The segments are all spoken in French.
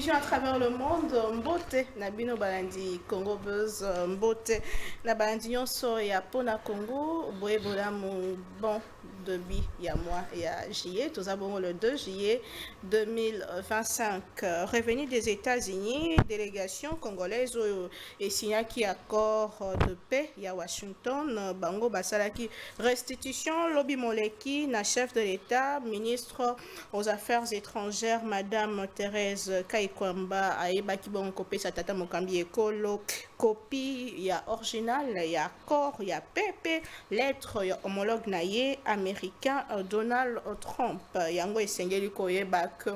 À travers le monde, Mbote, Nabino Balandi, Congo Buzz, Mbote, Nabalandi Nyonso, ya Pona Congo, Boye Bolamu, bon, début, il y a moi, il y a juillet, tout d'abord le 2 juillet 2025. Revenu des États-Unis, délégation congolaise et signé qui accord de paix, il y a Washington, Bango Basalaki, restitution, Lobby Moleki, na chef de l'État, ministre aux Affaires étrangères, Madame Thérèse Kaikwamba, Aeba Kibon Kopé Satata Mokambi Ekolo, copie, il y a original, il y a accord, il y a PP, lettre, il y a homologue naïe, américain, Donald Trump. Yango Esengeli Koyeba que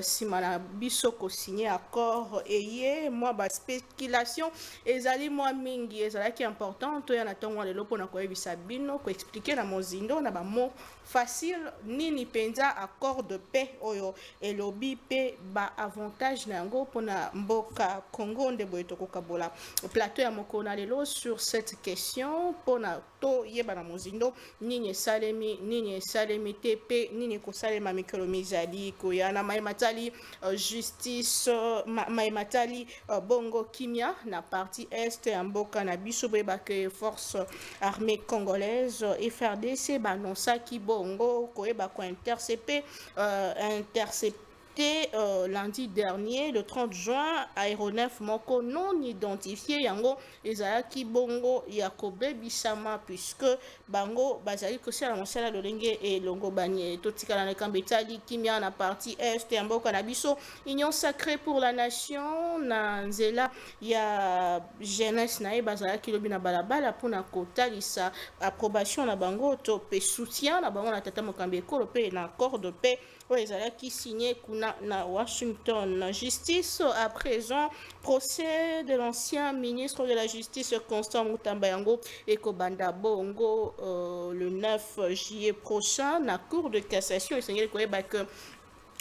Simana Bissoko signé accord, et moi, spéculation, ezali moi mingi, ezali qui est important, tout y en a tant de l'eau pour na koyebi sabino, ko expliquer na mozindo, na ba mot facile, ni penza accord de paix, oyo, et lobby paix, ba avantage nango pour na mboka Congo, de boyetoko kabola. Plateau ya mokona lelo sur cette question pour na to yeba na mozindo nini salemi tepe nini ko salema mikolo mizali ko yana mai matali justice mai matali bongo kimia na partie est ya mboka na biso beba ke force armée congolaise FRDC banonsaki bongo ko yeba ko intercepter lundi dernier, le 30 juin, aéronef moko non identifié yango ezalaki bongo Yakobe Bissama puisque bango bazali kosi la monsala lolenge et longo banye totika na kambetali kimia na partie est ya mboka na biso union sacrée pour la nation na nzela ya jeunesse na bazalaki lobi na balabala pona kotalisa approbation na bango to pe soutien na bango na tata mokambi ekolo pe na accord de paix qui signé na Washington. Justice à présent, procès de l'ancien ministre de la Justice Constant Mutamba Yango et Kobanda Bongo le 9 juillet prochain, na Cour de cassation. Et que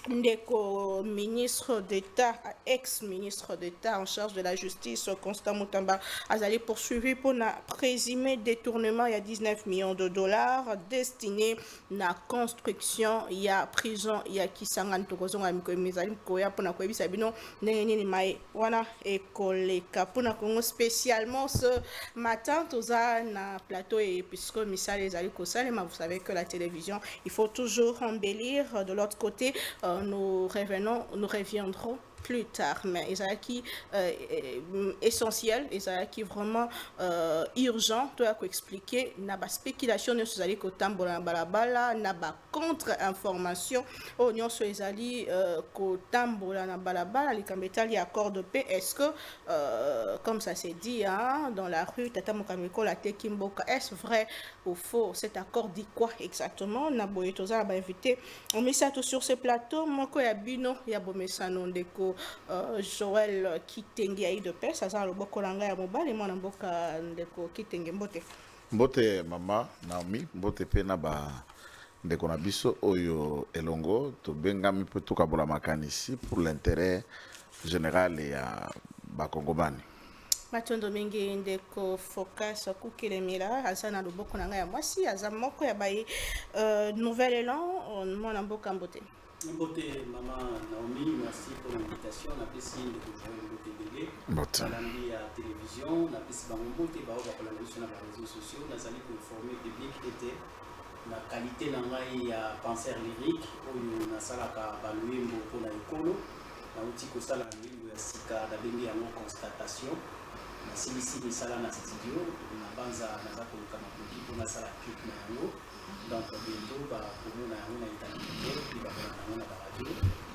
Ndeko, ministre d'État, ex-ministre d'État en charge de la justice, Constant Mutamba, Azali poursuivi pour un présumé détournement, il y a 19 millions de dollars destinés à la construction, il y a prison, il y a Kisangan Tokozon, Amikomizali, Koya, pour la Koyebi Sabino, Neneni Mai, Wana et Koleka, pour la Congo spécialement ce matin, tout ça, na plateau et puisque Missa les Ali Kosalema, vous savez que la télévision, il faut toujours embellir de l'autre côté. Nous reviendrons plus tard, mais Isaaki essentiel, Isaaki vraiment urgent, tu as expliquer, n'a pas spéculation, nous allons kotambola balabala, n'a pas contre-information, oh nous sommes allés kotambola na balabala, les cambetali accord de paix, est-ce que comme ça s'est dit hein, dans la rue, Tata Mokamiko la Tekimboka, est-ce vrai ou faux? Cet accord dit quoi exactement? Na boyetoza va inviter, on met ça tout sur ce plateau, moko ya bino ya bomesano ndeko Joël Kitenge de paix, ça ça le bokolanga ya mobile et mwana mboka ndeko Kitenge mbote. Mbote mama Naomi, mbote pe na ba ndeko na biso oyo elongo to bengami pe to kabola makanisi pour l'intérêt général ya ba Kongomani. Matondo mingi ndeko focus kukilemila azana le bokolanga ya mwasi azamoko ya baye nouvel élan mwana mboka mbote. Mbote maman Naomi, merci pour l'invitation. On a pu signer de rejoindre le TDD. On a mis à la télévision, on a pu signer Mbote, on a pu sur les réseaux sociaux. On a allé pour informer le public était la qualité de la pensée lyrique. On a salé à Baloué pour la école. On a aussi salé à l'île de Sika, d'aller à nos constatations. On a ici des salles dans le studio. On a banza à la Kamakoudi pour la salle à clip. Donc bientôt pour nous on a été puis on a la radio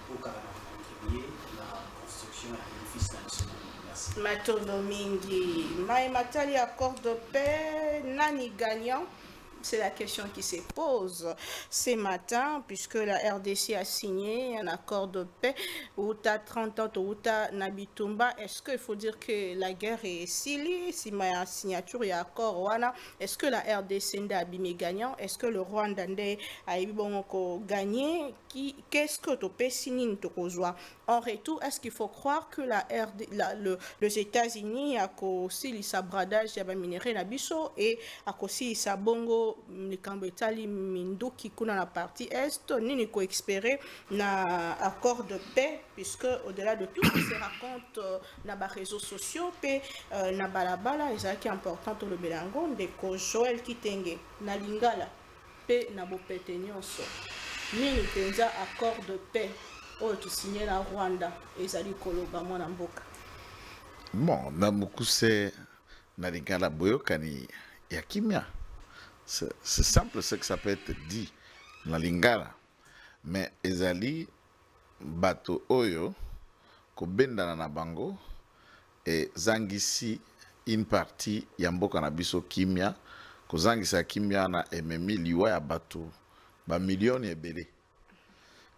pour contribuer la construction de l'édifice national. Merci. Matondo mingi mai matali accord de paix nani gagnant c'est la question qui se pose ce matin, puisque la RDC a signé un accord de paix où tu as 30 ans, où tu as Nabitumba. Est-ce qu'il faut dire que la guerre est scellée? Si ma signature et accord, voilà. Est-ce que la RDC a abîmé gagnant? Est-ce que le Rwanda a gagné? Qu'est-ce que tu peux signer? En retour, est-ce qu'il faut croire que les États-Unis a aussi sa bradage ya minéraux na biso et a aussi sa bongo likambo etali minduki kuna na partie est nini ko espérer na accord de paix, puisque au-delà de tout ce qui se raconte na ba réseaux sociaux pe na balabala ezalaki important to le belango ndeko Joël Kitenge na lingala pe na bopete nyonso nini penza accord de paix oyo tusigne na Rwanda ezali koloba mwana mboka. Bon, na mukuse na lingala boyokani ya kimia. C'est simple ce que ça peut être dit na lingala. Mais ezali bato oyo kobendana na bango et zangisi une partie ya mboka na biso kimia, kozangisa kimia na ememi liwa ya bato ba millions ebele.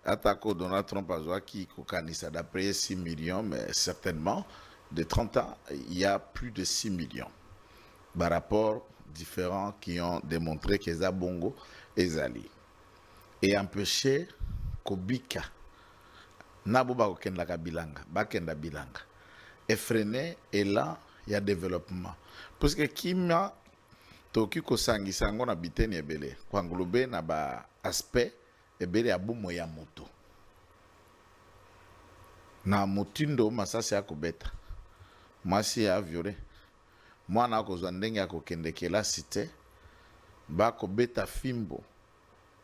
Atako Donald Trump azwaki kokanisa d'après 6 millions, mais certainement de 30 ans, il y a plus de 6 millions. Par rapport différents qui ont démontré que ça bongo ezali. Et empêcher kobika nabo bakenda kabilanga, bakenda bilanga. Et freiner élan il y a développement. Parce que kimia toki kosangisa ngo na biteni ebele, kwa nglobe na ba aspect ebele abumo ya moto. Na mutindo masasi ya kubeta. Mwasi ya viole. Mwana akozwa ndenge ya kokendekela site. Bako beta fimbo.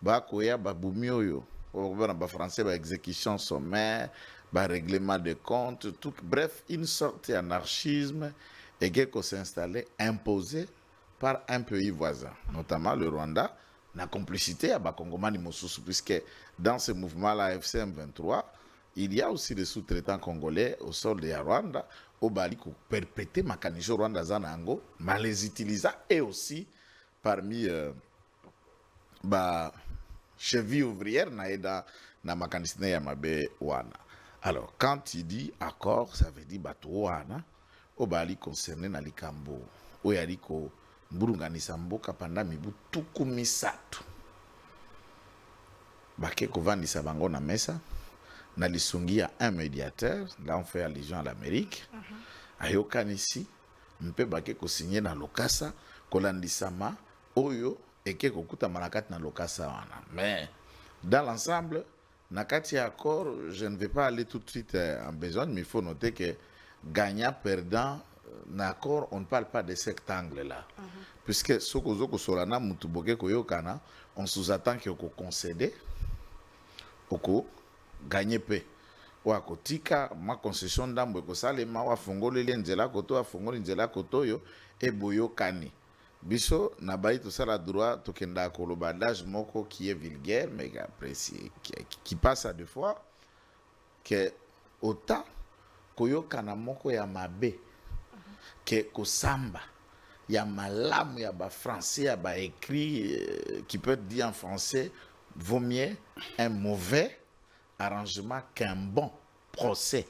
Bako ya babumi oyo. Na ba français ba exécution sommaire, ba règlement de compte, tout, bref, une sorte d'anarchisme et qui s'est installé, imposé par un pays voisin, notamment le Rwanda, la complicité à Bakongomani Mosusu, puisque dans ce mouvement-là, FCM 23, il y a aussi des sous-traitants congolais au sol de Rwanda, au Bali, qui perpétuent Makanijo Rwanda Zanango, mais les utilisant, et aussi parmi cheville ouvrière, na Makanisne Yamabe Wana. Alors, quand il dit accord, ça veut dire bato Wana, au Bali concerné na likambo, au Yaliko, Mburunganisa mboka panda mibu tuku misatu. Bake kovandisa bango na mesa. Na lisungia un médiateur. Là on fait allusion à l'Amérique. Ayokan ici. Mpe bake ko signer na lokasa. Kolandisama. Oyo. Eke kokuta manakati na lokasa wana. Mais dans l'ensemble, nakati accord, je ne vais pas aller tout de suite en besogne, mais il faut noter que gagnant, perdant, d'accord, on ne parle pas de cet angle-là. Puisque Sokozoko Solana, Mutuboke Koyokana, on sous-attend qu'il y ait concédé, oko gagné paix. Ou à Kotika, ma concession d'ambo, Kosalema, ou à Fongoli Nzela Koto, à Fongoli Nzela Koto, et Boyo Kani. Biso, Nabaï, tout ça, la droit, Tokenda Kolobadage, Moko, qui est vulgaire, mais qui passe à deux fois, que autant, Koyokana Moko ya Mabe, que Kosamba. Il y a malamu, il y a ba français, il y a ba écrit qui peut être dit en français, vaut mieux un mauvais arrangement qu'un bon procès.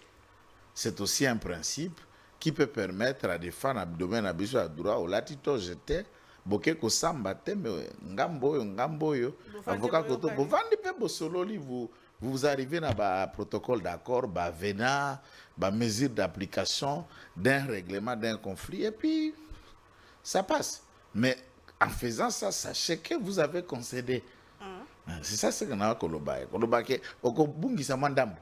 C'est aussi un principe qui peut permettre à des fans abdomen abiso à droit au latito jeté boke ko samba tembe ngambo yo avocat koto bovandi pe bosololi vous arrivez dans ba protocole d'accord ba vena ba mesure d'application d'un règlement d'un conflit et puis ça passe. Mais en faisant ça, sachez que vous avez concédé. C'est ça ce qu'on a Kolobaye. Kolobaye, oko bungisa mandambo.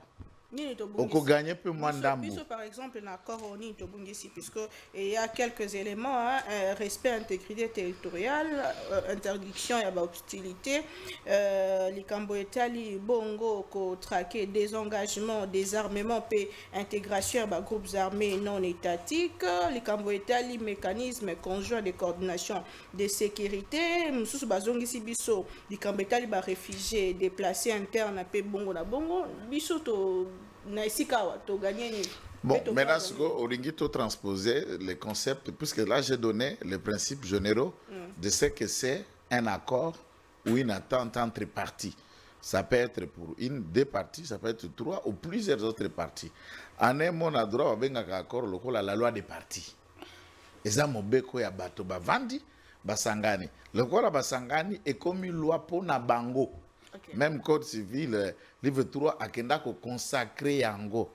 Oko gagner peu mandambo. Par exemple, l'accord au Nito Bungisi, puisque il y a quelques éléments, hein, respect, intégrité territoriale, interdiction et hostilité, les Camboétali, Bongo, ko traquer désengagement, désarmement, puis intégration des groupes armés non étatiques, les Camboétali, mécanisme conjoint de coordination de sécurité, Moussous Bazongisi Bisso, les Camboétali, réfugiés, déplacés internes, puis Bongo na Bongo, Bisso to. Bon, maintenant, au Ringito transposer les concepts, puisque là j'ai donné les principes généraux de ce que c'est un accord ou une attente entre parties. Ça peut être pour deux parties, ça peut être 3 ou plusieurs autres parties. En un mot, on a droit à un accord local, la loi des parties. Et ça, mobeko ya bato bavandi, basangani. Le code basangani est comme une loi pour na bango. Okay. Même code civil, livre 3, akenda ko consacré yango.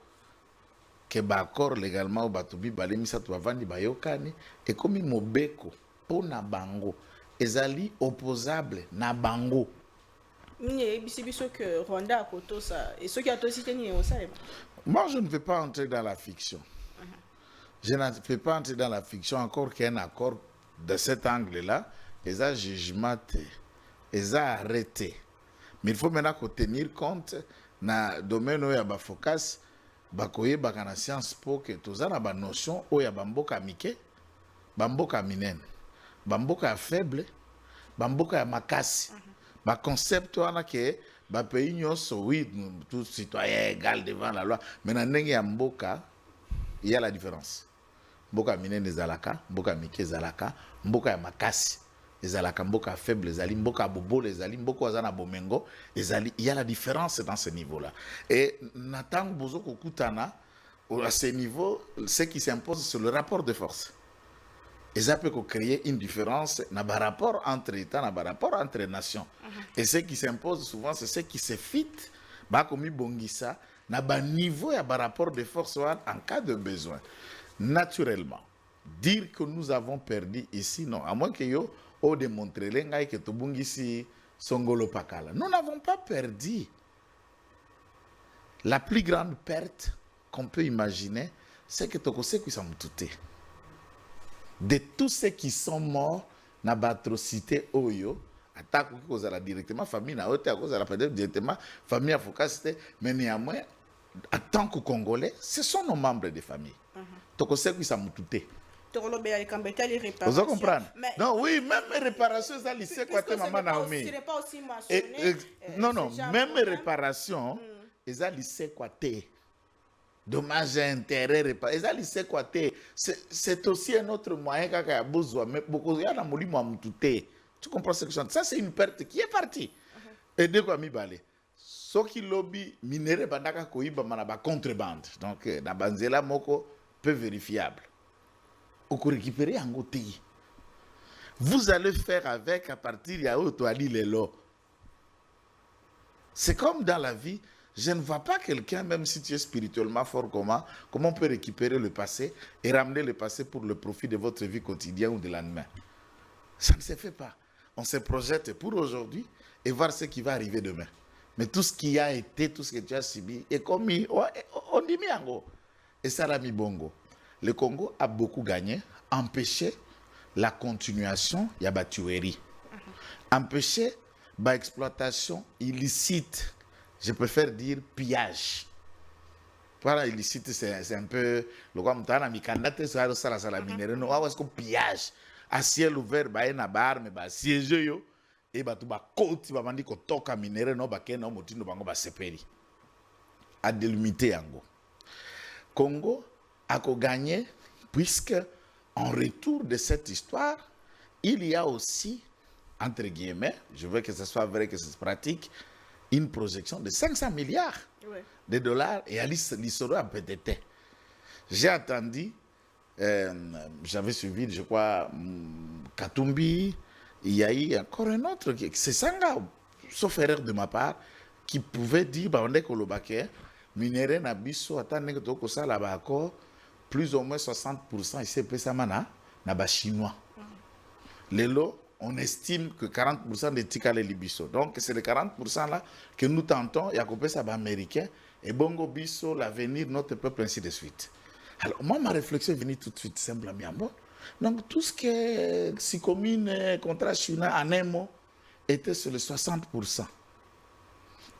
Que bakor légalement au batubi balemisa tu bavandi bayokani et comme une mobeko pour na bango. Ezali opposable na bango. Moi, je ne vais pas entrer dans la fiction. Je ne vais pas entrer dans la fiction encore qu'un accord de cet angle-là, et ça jugement, et ça arrêté. Mais il faut maintenant tenir compte dans le domaine où il y a un focus, bakoye bakana science pour que tous na ba notion où il y a bamboka mike, bamboka minen, bamboka faible, bamboka makasi. Ba concept wana ke ba pays nyonso oui tout citoyen égal devant la loi mais na ndenge ya mboka il y a la différence. Mboka minene ezalaka, mboka mike ezalaka, mboka ya makasi ezalaka, mboka faible ezali, mboka bobo ezali, mboka azana bomengo ezali. Il y a la différence dans ce niveau-là. Et natang bozo kokutana à ce niveau, ce qui s'impose c'est le rapport de force. Et ça peut créer une différence dans le rapport entre États, dans le rapport entre nations. Et ce qui s'impose souvent, c'est ce qui se fit, comme Bongissa, dans le niveau et le rapport de force en cas de besoin. Naturellement, dire que nous avons perdu ici, non. À moins que yo o démontré que to bungisi songolo pakala. Nous n'avons pas perdu. La plus grande perte qu'on peut imaginer, c'est que tokose qui sont toutés. De tous ceux qui sont morts dans l'atrocité oyo, attaque qui cause la directement famille na ote à cause la peut-être directement famille afokasité, mais néanmoins en tant que Congolais, ce sont nos membres de famille. Donc c'est qui ça moutouté. Vous comprenez? Non, oui, même réparation, ça lycée quoi te maman Naomi. Non non, même réparation, ça lycée quoi te. Dommage intérêt, c'est aussi un autre moyen qu'il y a besoin. Mais beaucoup de gens tu comprends ce que je dis? Ça, c'est une perte qui est partie. Et de quoi mi balé? Ce qui lobby minéré bandaka koiba manaba contrebande. Donc, dans banzela moko peu vérifiable. Au récupérer en côté. Vous allez faire avec à partir de auto ali lelo. C'est comme dans la vie. Je ne vois pas quelqu'un, même si tu es spirituellement fort, comment on peut récupérer le passé et ramener le passé pour le profit de votre vie quotidienne ou de la demain. Ça ne se fait pas. On se projette pour aujourd'hui et voir ce qui va arriver demain. Mais tout ce qui a été, tout ce que tu as subi, est commis, on dit miango. Et ça l'a mis bongo. Le Congo a beaucoup gagné, empêché la continuation, il y a la tuerie. Empêché l'exploitation illicite. Je préfère dire pillage. Voilà, illicite, c'est un peu. Le quoi, m'tana mikandate ça la minérale. Non, est-ce que pillage à ciel ouvert, bah na bar, mais bah siège yo et bah tout bah côte, bah mandi ko toka minérale, non bah ken non motino bango bah seperi. À délimiter yango. Congo a gagné puisque en retour de cette histoire, il y a aussi entre guillemets, je veux que ce soit vrai que c'est pratique. Une projection de 500 milliards de dollars et à l'issoro à PTT. J'ai attendu, j'avais suivi, je crois, Katumbi, il y a eu encore un autre, c'est Sanga, sauf erreur de ma part, qui pouvait dire, bah, on est Kolobake, minéré na biso, attendez que toko ça là-bas encore, plus ou moins 60% ici, pesamana, na ba chinois. Les lots, on estime que 40% de Tikale Libiso. Donc, c'est les 40% là que nous tentons, et à côté ça va américain, et Bongo Biso, l'avenir, notre peuple, ainsi de suite. Alors, moi, ma réflexion est venue tout de suite, simplement. Bon. Donc, tout ce qui est si commune, contrat chinois, en un mot, était sur les 60%.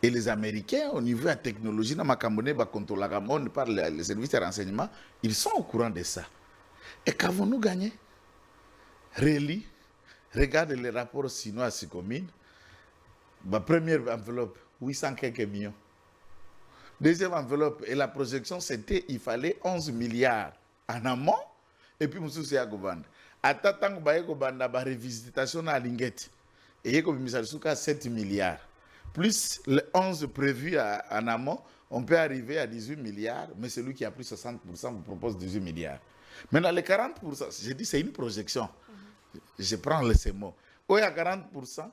Et les Américains, au niveau de la technologie, dans ma Cameroun, par les services de renseignement, ils sont au courant de ça. Et qu'avons-nous gagné? Réli. Regarde les rapports chinois à Sicomine. Ma première enveloppe, 800 quelques millions. Deuxième enveloppe, et la projection, c'était il fallait 11 milliards en amont, et puis Moussou c'est à Gobanda. À Tatang Baye Gobanda, la révisitation à Lingeti. et comme Misalsuka 7 milliards. Plus les 11 prévus en amont, on peut arriver à 18 milliards, mais celui qui a pris 60% vous propose 18 milliards. Maintenant, les 40%, j'ai dit c'est une projection. Je prends ces mots. Où il y a 40%,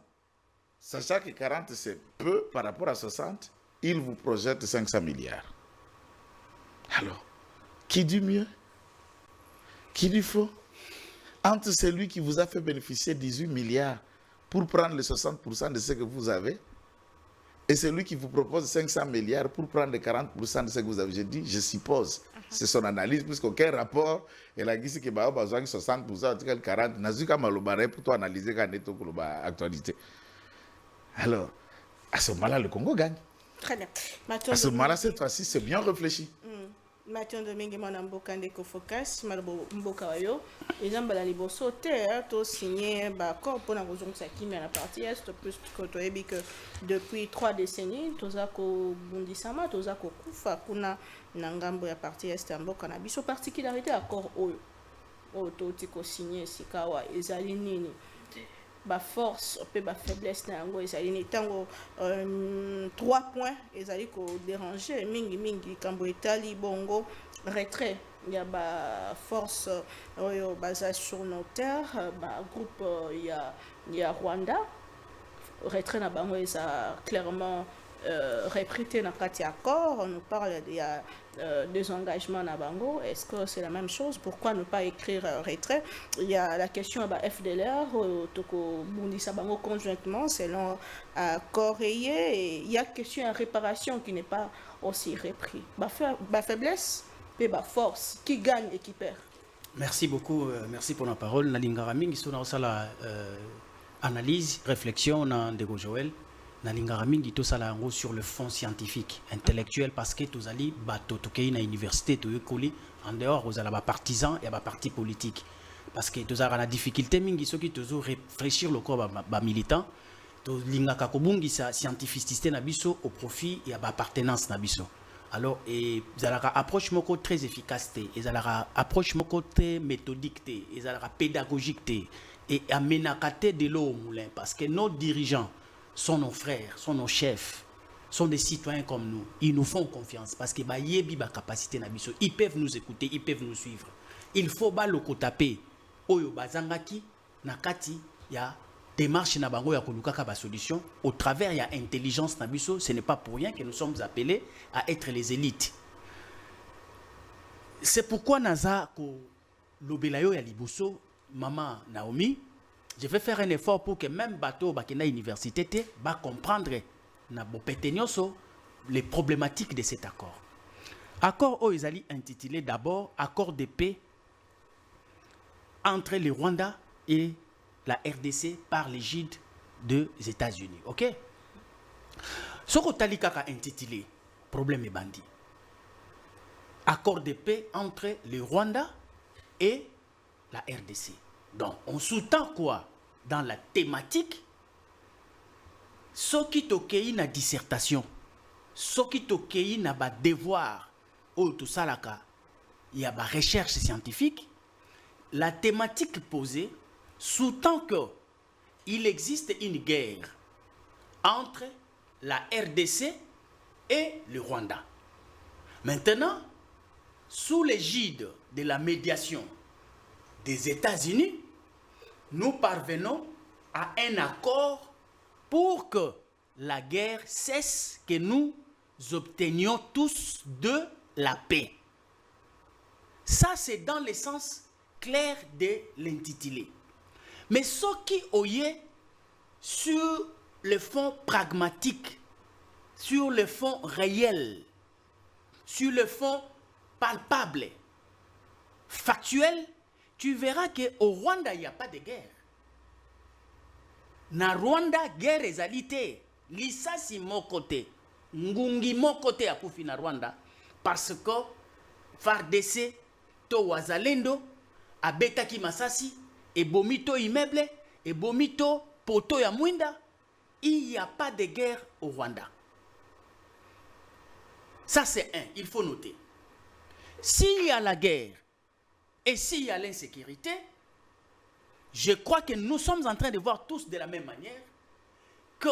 sachant que 40 c'est peu par rapport à 60, il vous projette 500 milliards. Alors, qui dit mieux? Qui dit faux? Entre celui qui vous a fait bénéficier 18 milliards pour prendre les 60% de ce que vous avez et celui qui vous propose 500 milliards pour prendre les 40% de ce que vous avez. J'ai dit, je suppose, c'est son analyse, puisqu'aucun rapport, elle a dit que a besoin de 60%, 40%, n'a pas mal pour toi analyser l'actualité. Alors, à ce moment-là, le Congo gagne. Très bien. À ce moment-là, cette fois-ci, c'est bien réfléchi. Mathieu Domingue mwana mboka ndeko focus malabo mboka wayo exemple la liboso te to signé ba accord pour na kozongisa kimia na partie est plus que to ebi que depuis 3 décennies toza ko bundisama toza ko kufa kuna na ngambo ya partie est ya mboka na biso particularité accord oyo to tiko signé sikawa ezali nini ba force pe ba faiblesse na yango ezali ni tango 3 points ezali ko déranger mingi kambo etali bongo retrait ya ba force oyo baza sur nos terres ba groupe ya Rwanda retrait na bango eza clairement répété dans kati accord. On nous parle des engagements na bango. Est-ce que c'est la même chose? Pourquoi ne pas écrire retrait? Il y a la question à FDLR toko bundisa bango conjointement selon accord et il y a question à réparation qui n'est pas aussi repris. Ba faiblesse et ba force, qui gagne et qui perd. Merci beaucoup, merci pour la parole. Nalingara mingi sona osala analyse, réflexion na Ndeko Joël. Nalingara mingi to sala ngo sur le fond scientifique, intellectuel parce que tozali bato tokei na université to yekoli en dehors ozala ba partisan et ba parti politique parce que tozala na difficulté mingi soki tozo réfléchir le corps ba militant to lingaka kobungi sa scientificité na biso au profit et ba appartenance na biso. Alors et zalaka approche moko très efficace et zalaka approche moko très méthodique et zalaka pédagogique et amenakate de l'eau au moulin parce que nos dirigeants sont nos frères, sont nos chefs, sont des citoyens comme nous. Ils nous font confiance parce que ba yebi ba capacité na biso, ils peuvent nous écouter, ils peuvent nous suivre. Il faut ba loko taper oyo bazangaki na kati ya démarche na bango ya kolukaka ba solution au travers ya intelligence na biso. Ce n'est pas pour rien que nous sommes appelés à être les élites. C'est pourquoi naza ko lobelayo ya liboso maman Naomi. Je vais faire un effort pour que même bateau bakina université va comprendre na bopetenyoso les problématiques de cet accord. Accord Oizali intitulé d'abord accord de paix entre le Rwanda et la RDC par l'égide des États-Unis. OK? Ce que Talikaka intitulé problème et bandit. Accord de paix entre le Rwanda et la RDC. Donc, on sous-tend quoi dans la thématique? Ce qui tokei na dissertation, ce qui tokei na ba devoir, ou tout ça là, il y a ba recherche scientifique. La thématique posée sous-tend que il existe une guerre entre la RDC et le Rwanda. Maintenant, sous l'égide de la médiation des États-Unis, nous parvenons à un accord pour que la guerre cesse, que nous obtenions tous de la paix. Ça, c'est dans le sens clair de l'intitulé. Mais ce qui est sur le fond pragmatique, sur le fond réel, sur le fond palpable, factuel, tu verras qu'au Rwanda, il n'y a pas de guerre. Na Rwanda, guerre est alité. Lisasi mon côté. Ngungi mon côté à Koufi na Rwanda. Parce que FARDC, to wazalendo, abetaki masasi, et bomito immeuble, et bomito poto ya mwinda. Il n'y a pas de guerre au Rwanda. Ça c'est un, il faut noter. S'il y a la guerre, et s'il y a l'insécurité, je crois que nous sommes en train de voir tous de la même manière que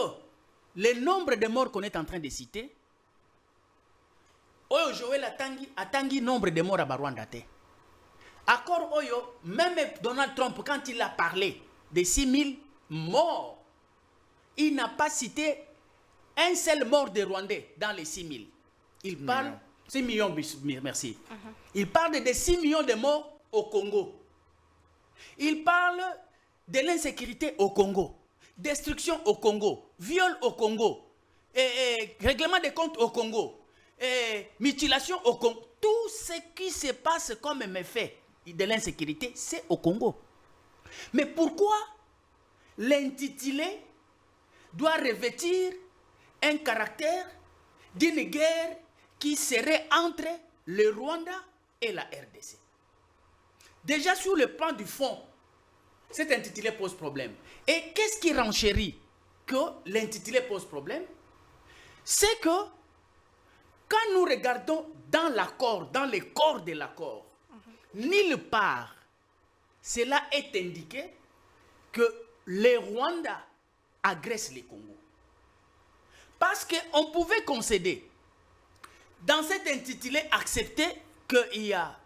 le nombre de morts qu'on est en train de citer, Oyo Joël Atangi nombre de morts à Rwanda. Accord Oyo, même Donald Trump, quand il a parlé de 6 000 morts, il n'a pas cité un seul mort de Rwandais dans les 6 000. Il parle 6 millions, merci. Il parle de 6 millions de morts au Congo. Il parle de l'insécurité au Congo, destruction au Congo, viol au Congo, règlement des comptes au Congo, mutilation au Congo. Tout ce qui se passe comme méfait de l'insécurité, c'est au Congo. Mais pourquoi l'intitulé doit revêtir un caractère d'une guerre qui serait entre le Rwanda et la RDC? Déjà sur le plan du fond, cet intitulé pose problème. Et qu'est-ce qui renchérit que l'intitulé pose problème? C'est que quand nous regardons dans l'accord, dans le corps de l'accord, nulle part cela est indiqué que le Rwanda agresse le Congo. Parce qu'on pouvait concéder, dans cet intitulé, accepter qu'il y a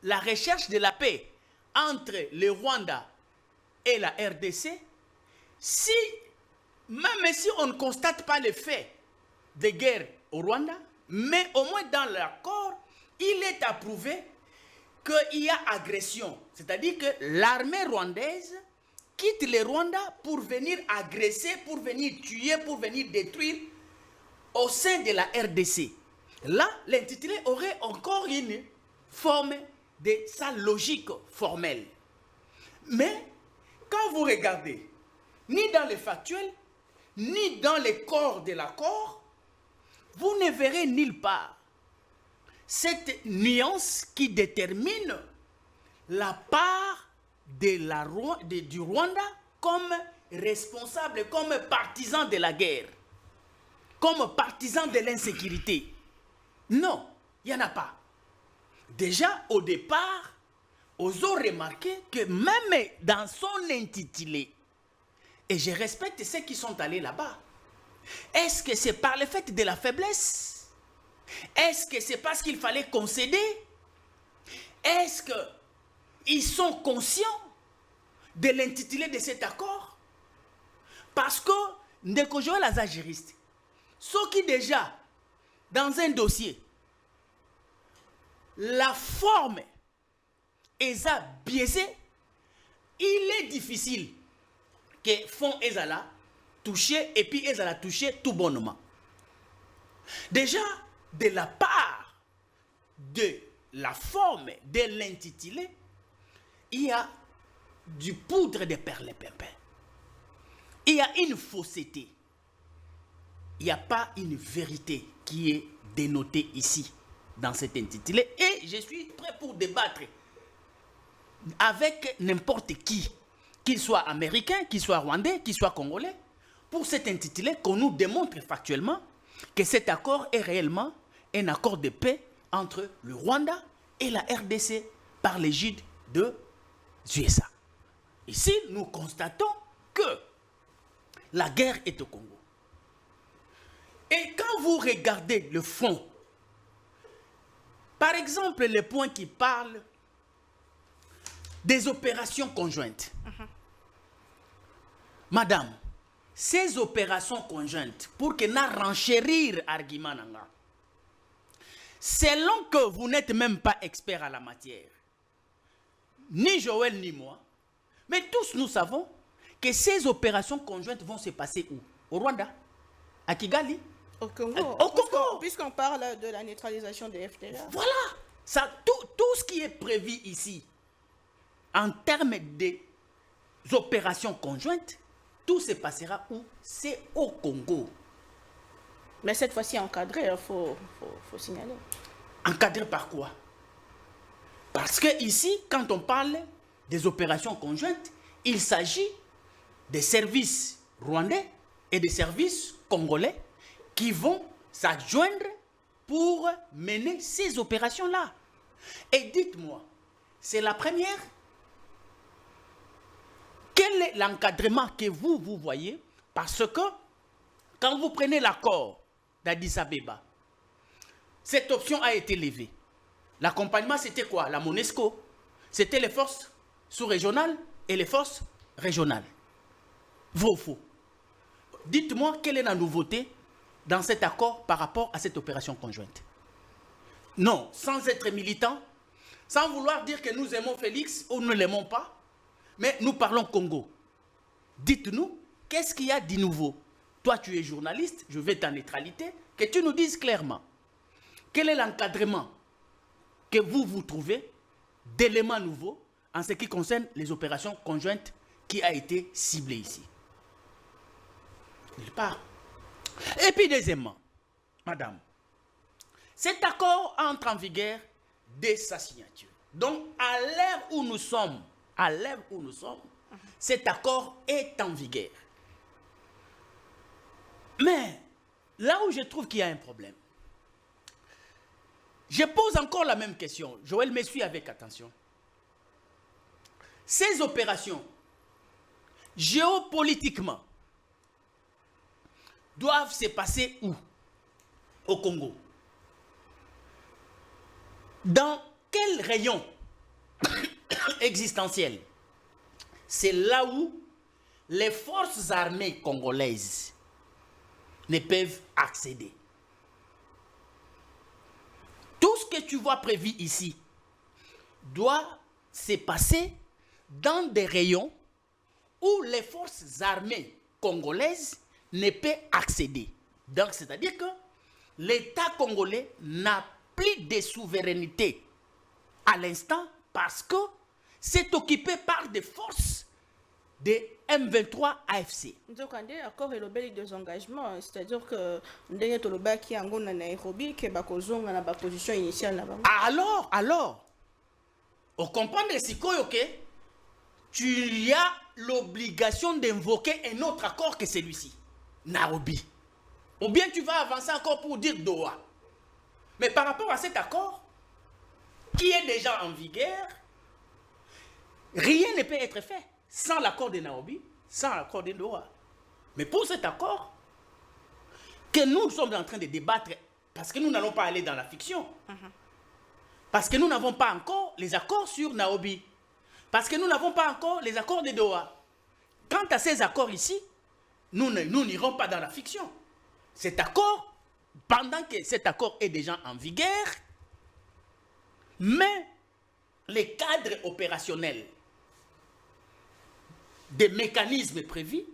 la recherche de la paix entre le Rwanda et la RDC, même si on ne constate pas le fait de guerre au Rwanda, mais au moins dans l'accord, il est approuvé qu'il y a agression. C'est-à-dire que l'armée rwandaise quitte le Rwanda pour venir agresser, pour venir tuer, pour venir détruire au sein de la RDC. Là, l'intitulé aurait encore une forme de sa logique formelle. Mais quand vous regardez, ni dans le factuel, ni dans le corps de l'accord, vous ne verrez nulle part cette nuance qui détermine la part du Rwanda comme responsable, comme partisan de la guerre, comme partisan de l'insécurité. Non, il n'y en a pas. Déjà, au départ, ils ont remarqué que même dans son intitulé, et je respecte ceux qui sont allés là-bas, est-ce que c'est par le fait de la faiblesse? Est-ce que c'est parce qu'il fallait concéder? Est-ce qu'ils sont conscients de l'intitulé de cet accord? Parce que, Ndeko Joël aza juriste, ceux qui déjà, dans un dossier, la forme est biaisée, il est difficile que fond ezala touché et puis ezala touché tout bonnement. Déjà, de la part de la forme de l'intitulé, il y a du poudre de perlimpinpin. Il y a une fausseté. Il n'y a pas une vérité qui est dénotée ici, dans cet intitulé. Et je suis prêt pour débattre avec n'importe qui, qu'il soit américain, qu'il soit rwandais, qu'il soit congolais, pour cet intitulé qu'on nous démontre factuellement que cet accord est réellement un accord de paix entre le Rwanda et la RDC par l'égide des USA. Ici, nous constatons que la guerre est au Congo. Et quand vous regardez le fond, par exemple, les points qui parlent des opérations conjointes. Madame, ces opérations conjointes, pour que n'a renchérir argument nanga, selon que vous n'êtes même pas expert à la matière, ni Joël ni moi, mais tous nous savons que ces opérations conjointes vont se passer où? Au Rwanda? À Kigali? Au Congo. Au Congo. Puisqu'on parle de la neutralisation des FDLR. Voilà. Ça, tout ce qui est prévu ici, en termes des opérations conjointes, tout se passera où? C'est au Congo. Mais cette fois-ci encadré, il faut signaler. Encadré par quoi? Parce que ici, quand on parle des opérations conjointes, il s'agit des services rwandais et des services congolais qui vont s'adjoindre pour mener ces opérations-là. Et dites-moi, c'est la première? Quel est l'encadrement que vous voyez? Parce que quand vous prenez l'accord d'Addis Abeba, cette option a été levée. L'accompagnement, c'était quoi? La MONUSCO. C'était les forces sous-régionales et les forces régionales. Vrai ou faux? Dites-moi quelle est la nouveauté dans cet accord par rapport à cette opération conjointe. Non, sans être militant, sans vouloir dire que nous aimons Félix ou nous ne l'aimons pas, mais nous parlons Congo. Dites-nous, qu'est-ce qu'il y a de nouveau? Toi, tu es journaliste, je veux ta neutralité, que tu nous dises clairement. Quel est l'encadrement que vous trouvez d'éléments nouveaux en ce qui concerne les opérations conjointes qui a été ciblée ici? Nulle part. Et puis deuxièmement, madame, cet accord entre en vigueur dès sa signature. Donc, à l'heure où nous sommes, cet accord est en vigueur. Mais, là où je trouve qu'il y a un problème, je pose encore la même question. Joël me suit avec attention. Ces opérations, géopolitiquement, doivent se passer où? Au Congo. Dans quel rayon existentiel? C'est là où les forces armées congolaises ne peuvent accéder. Tout ce que tu vois prévu ici doit se passer dans des rayons où les forces armées congolaises ne peuvent accéder. Donc, c'est-à-dire que l'État congolais n'a plus de souveraineté à l'instant parce que c'est occupé par des forces de M23 AFC. Donc, on a encore des engagements, c'est-à-dire que nous avons en Nairobi qui est dans la position initiale. Alors, on comprend que tu as l'obligation d'invoquer un autre accord que celui-ci, Nairobi. Ou bien tu vas avancer encore pour dire Doha. Mais par rapport à cet accord, qui est déjà en vigueur, rien ne peut être fait sans l'accord de Nairobi, sans l'accord de Doha. Mais pour cet accord, que nous sommes en train de débattre, parce que nous n'allons pas aller dans la fiction, parce que nous n'avons pas encore les accords sur Nairobi, parce que nous n'avons pas encore les accords de Doha. Quant à ces accords ici, nous n'irons pas dans la fiction. Cet accord, pendant que cet accord est déjà en vigueur, mais les cadres opérationnels des mécanismes prévus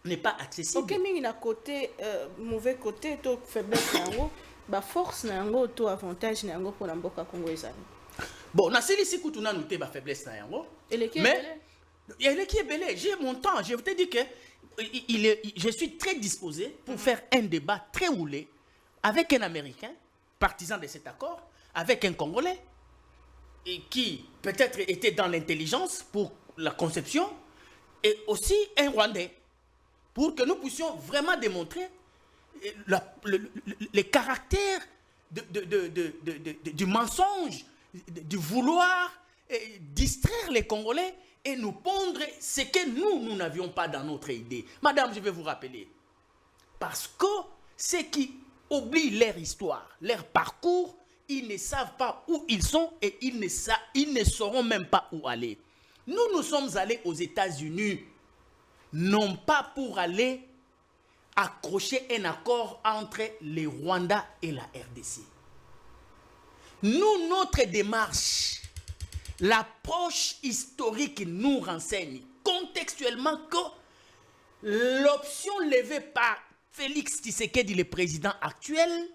n'est pas accessible. Ok, mais il y a côté mauvais côté, to faiblesse nango, ba force nango, to avantage nango pour l'amboka congolaise. Bon, na seli si kutuna noté ba faiblesse nango. Mais il y a qui est belé. J'ai mon temps. Je te dis que je suis très disposé pour faire un débat très roulé avec un Américain, partisan de cet accord, avec un Congolais, et qui peut-être était dans l'intelligence pour la conception, et aussi un Rwandais, pour que nous puissions vraiment démontrer les caractères du mensonge, du vouloir distraire les Congolais et nous pondre ce que nous n'avions pas dans notre idée. Madame, je vais vous rappeler, parce que ceux qui oublient leur histoire, leur parcours, ils ne savent pas où ils sont et ils ne sauront même pas où aller. Nous sommes allés aux États-Unis, non pas pour aller accrocher un accord entre les Rwandais et la RDC. Nous, notre démarche, l'approche historique nous renseigne contextuellement que l'option levée par Félix Tshisekedi, le président actuel,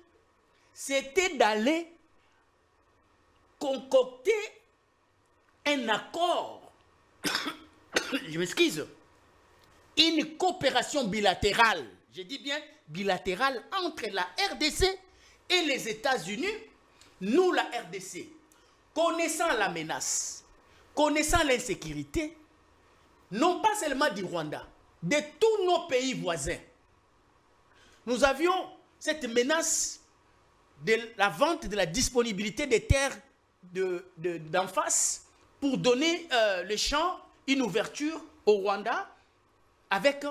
c'était d'aller concocter un accord, je m'excuse, une coopération bilatérale, je dis bien bilatérale, entre la RDC et les États-Unis. Nous, la RDC, connaissant la menace, connaissant l'insécurité, non pas seulement du Rwanda, de tous nos pays voisins, nous avions cette menace de la vente, de la disponibilité des terres d'en face pour donner le champ, une ouverture au Rwanda avec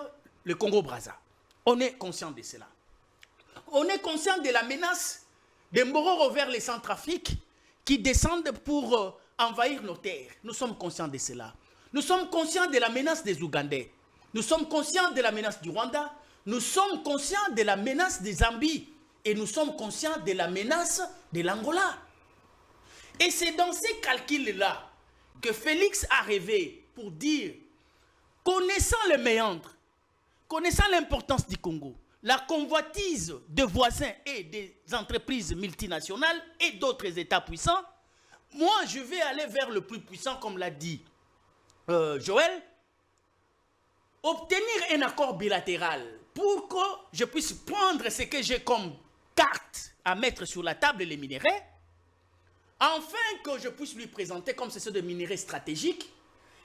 le Congo-Brazza. On est conscient de cela. On est conscient de la menace des Mbororo vers les Centrafrique qui descendent pour envahir nos terres. Nous sommes conscients de cela. Nous sommes conscients de la menace des Ougandais. Nous sommes conscients de la menace du Rwanda. Nous sommes conscients de la menace des Zambie. Et nous sommes conscients de la menace de l'Angola. Et c'est dans ces calculs-là que Félix a rêvé pour dire, connaissant les méandres, connaissant l'importance du Congo, la convoitise de voisins et des entreprises multinationales et d'autres États puissants, moi, je vais aller vers le plus puissant, comme l'a dit Joël, obtenir un accord bilatéral pour que je puisse prendre ce que j'ai comme carte à mettre sur la table, les minéraux, afin que je puisse lui présenter comme c'est de minéraux stratégiques,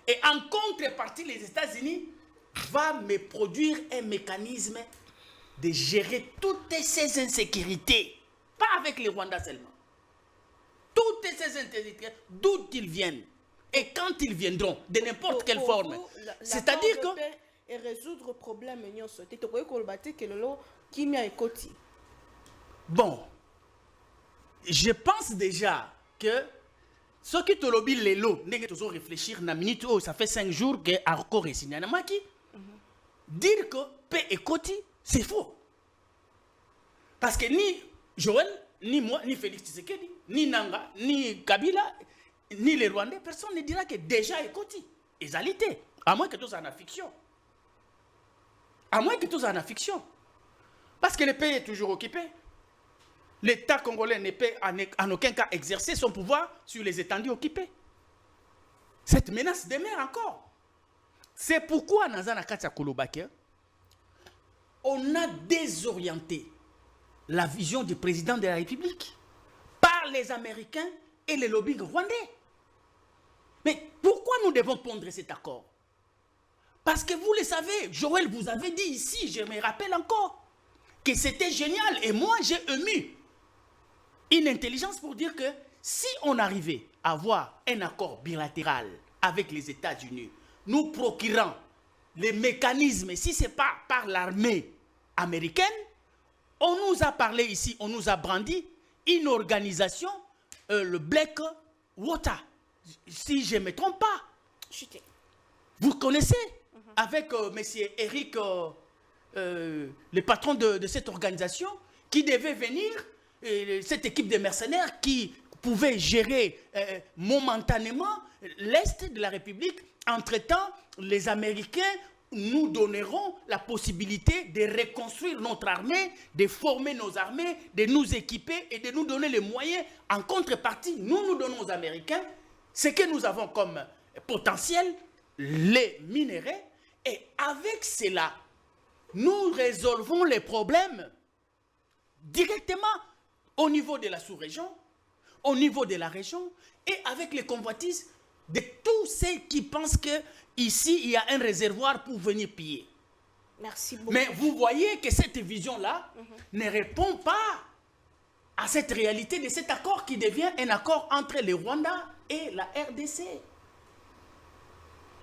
et en contrepartie, les États-Unis vont me produire un mécanisme de gérer toutes ces insécurités, pas avec les Rwandais seulement. Toutes ces insécurités, d'où ils viennent, et quand ils viendront, de n'importe quelle forme. C'est-à-dire que... Et résoudre le problème, bon, je pense déjà que ceux qui te lobby les lots, nous réfléchir na minute, oh, ça fait 5 jours que Arco est signé à Namaki. Dire que paix et Koti, c'est faux. Parce que ni Joël, ni moi, ni Félix Tshisekedi, ni Nanga, ni Kabila, ni les Rwandais, personne ne dira que déjà et Koti. Égalité. À moins que tout ça en a fiction. À moins que tout ça en a fiction. Parce que le pays est toujours occupé. L'État congolais ne peut en aucun cas exercer son pouvoir sur les étendues occupées. Cette menace demeure encore. C'est pourquoi, Nazana Katia Kolobake, on a désorienté la vision du président de la République par les Américains et les lobbies rwandais. Mais pourquoi nous devons prendre cet accord? Parce que vous le savez, Joël vous avait dit ici, je me rappelle encore, que c'était génial. Et moi, j'ai ému une intelligence pour dire que si on arrivait à avoir un accord bilatéral avec les États-Unis, nous procurant les mécanismes, si ce n'est pas par l'armée américaine, on nous a parlé ici, on nous a brandi une organisation, le Black Water, si je ne me trompe pas. Vous connaissez, avec M. Eric, le patron de cette organisation, qui devait venir, cette équipe de mercenaires qui pouvait gérer momentanément l'Est de la République. Entre-temps, les Américains nous donneront la possibilité de reconstruire notre armée, de former nos armées, de nous équiper et de nous donner les moyens. En contrepartie, nous donnons aux Américains ce que nous avons comme potentiel, les minéraux. Et avec cela, nous résolvons les problèmes directement au niveau de la sous-région, au niveau de la région et avec les convoitises de tous ceux qui pensent qu'ici, il y a un réservoir pour venir piller. Merci beaucoup. Mais vous voyez que cette vision-là ne répond pas à cette réalité de cet accord qui devient un accord entre le Rwanda et la RDC.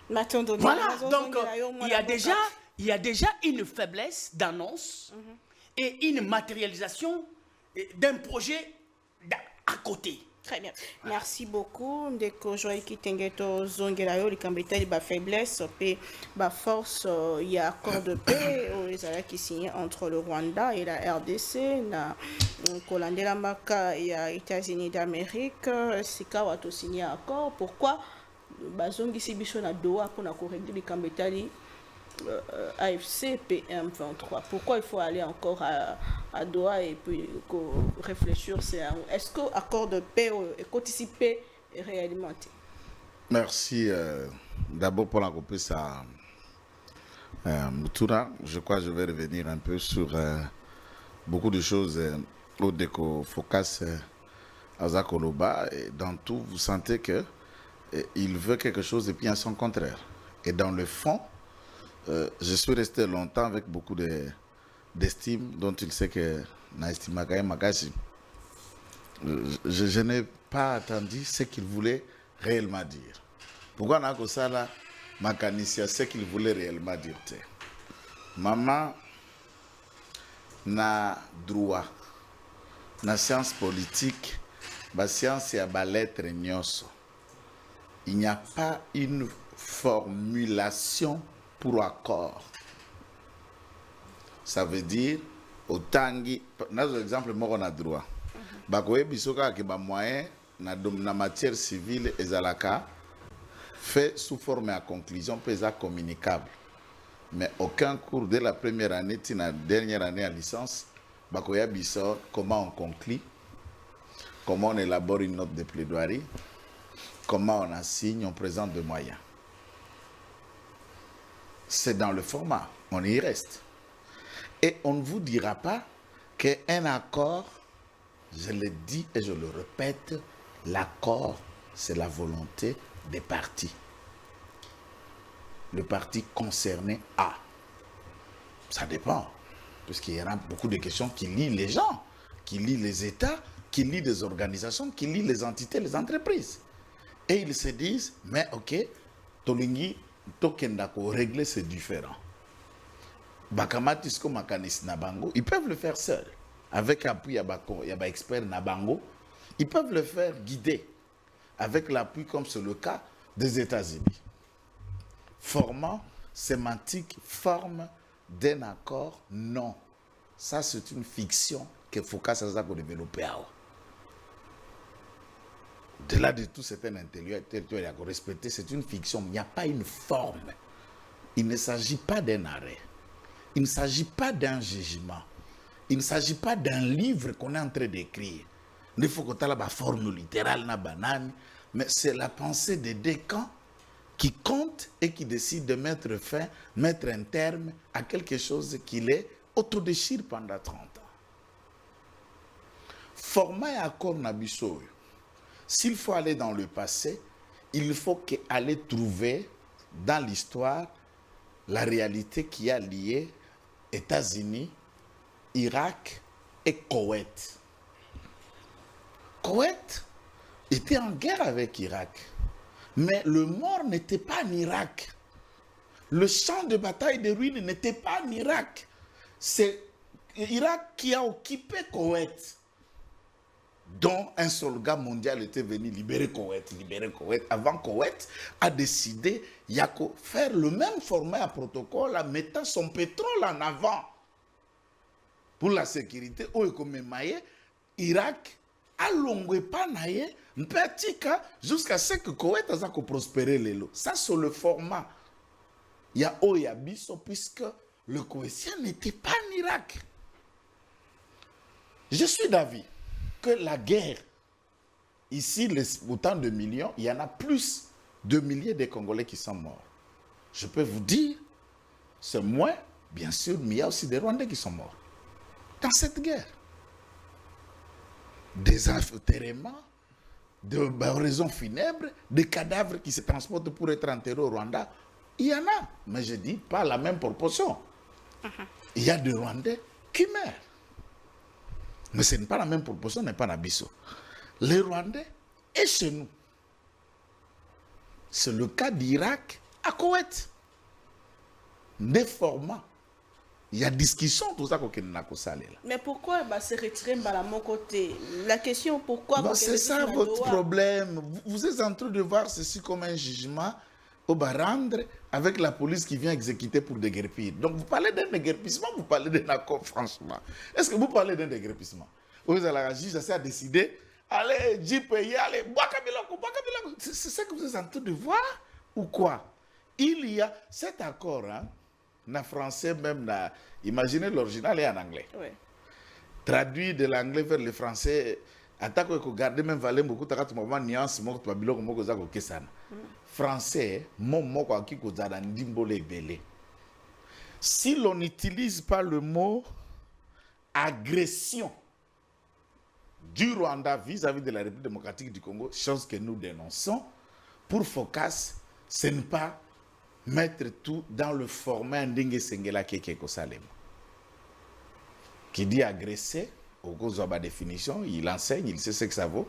Voilà, donc il y a déjà une faiblesse d'annonce et une matérialisation d'un projet à côté. Très bien. Merci beaucoup. Ndeko Joël Kitengeto Zongelayo, le Kambetali, ba faiblesse, ba force, il y a accord de paix qui signé entre le Rwanda et la RDC, na Kolandela Maka et les États-Unis d'Amérique, Sika Wato signé accord. Pourquoi Bazongi Sibiso na Doha pour na corriger le Kambetali AFC PM23. Pourquoi il faut aller encore à Doha et puis réfléchir? Est-ce que l'accord de paix est anticipé et réellement? Merci d'abord pour la réponse à Moutoura. Je crois que je vais revenir un peu sur beaucoup de choses au déco focus à Zakoloba. Et dans tout, vous sentez que il veut quelque chose et puis à son contraire. Et dans le fond, je suis resté longtemps avec beaucoup d'estime dont il sait que je n'ai pas attendu ce qu'il voulait réellement dire. Pourquoi n'a que ça là, Makanicia, ce qu'il voulait réellement dire. Maman, na droit, na science politique, ba science ya ba lettre nyonso. Il n'y a pas une formulation pour accord. Ça veut dire autangi nazo exemple moko na droit. Ba koyebi soka ke ba moyen na matière civile ezalaka fait sous forme à conclusion peut être communicable. Mais aucun cours de la première année, la dernière année à licence, bakoya biso comment on conclut, comment on élabore une note de plaidoirie, comment on assigne, on présente des moyens. C'est dans le format, on y reste. Et on ne vous dira pas qu'un accord, je le dis et je le répète, l'accord, c'est la volonté des partis. Le parti concerné a. Ça dépend. Puisqu'il y en a beaucoup de questions qui lient les gens, qui lient les États, qui lient les organisations, qui lient les entités, les entreprises. Et ils se disent, mais ok, Tolingi, Tokendako, régler c'est différent. Bakamatisko Makanis Nabango, ils peuvent le faire seuls. Avec appui, il y a expert Nabango, ils peuvent le faire guider. Avec l'appui, comme c'est le cas des États-Unis. Formant, sémantique, forme d'un accord, non. Ça, c'est une fiction que Foucault a développée. Au-delà de tout, c'est un intellectuel à respecter, c'est une fiction. Il n'y a pas une forme. Il ne s'agit pas d'un arrêt. Il ne s'agit pas d'un jugement. Il ne s'agit pas d'un livre qu'on est en train d'écrire. Il faut que tu aies la forme littérale, la banane, mais c'est la pensée des deux camps qui compte et qui décide de mettre fin, mettre un terme à quelque chose qui les autodéchire pendant 30 ans. Format et accord Nabiso. S'il faut aller dans le passé, il faut aller trouver dans l'histoire la réalité qui a lié États-Unis, Irak et Koweït. Koweït était en guerre avec Irak. Mais le mort n'était pas en Irak. Le champ de bataille de ruines n'était pas en Irak. C'est l'Irak qui a occupé Koweït, dont un soldat mondial était venu libérer Koweït. Avant Koweït a décidé de faire le même format à protocole en mettant son pétrole en avant. Pour la sécurité, Irak a longé pas naïe, jusqu'à ce que Koweït a prospéré les lots. Ça, c'est le format. Il y a Oyabiso, puisque le Koweïtien n'était pas en Irak. Je suis d'avis que la guerre, ici, autant de millions, il y en a plus de milliers de Congolais qui sont morts. Je peux vous dire, c'est moins, bien sûr, mais il y a aussi des Rwandais qui sont morts dans cette guerre. Des enterrements, des raisons funèbres, des cadavres qui se transportent pour être enterrés au Rwanda. Il y en a, mais je dis pas la même proportion. Il y a des Rwandais qui meurent. Mais ce n'est pas la même proportion, n'est pas Nabiso. Les Rwandais et chez nous. C'est le cas d'Irak à Koweït. Des formats. Il y a discussion, tout ça qu'on a là. Mais pourquoi se retirer à mon côté? La question, pourquoi c'est ça votre problème. Vous êtes en train de voir ceci comme un jugement au rendre avec la police qui vient exécuter pour déguerpir. Donc vous parlez d'un déguerpissement, vous parlez d'un accord, franchement. Est-ce que vous parlez d'un déguerpissement? Vous avez la juge a décidé, allez, JPI, allez, c'est ça que vous êtes en train de voir ou quoi? Il y a cet accord, hein, en français même, imaginez l'original est en anglais. Oui. Traduit de l'anglais vers le français, attaque que garder même valeur beaucoup de moment nuance moko to biloko moko za ko kesana. Français moko qui ko za ndimbole belé. Si l'on n'utilise pas le mot agression du Rwanda vis-à-vis de la République démocratique du Congo, chose que nous dénonçons, pour Focas, ce n'est pas mettre tout dans le format Ndenge Sengela Kekeko Salem. Qui dit agresser, au cause de la définition, il enseigne, il sait ce que ça vaut.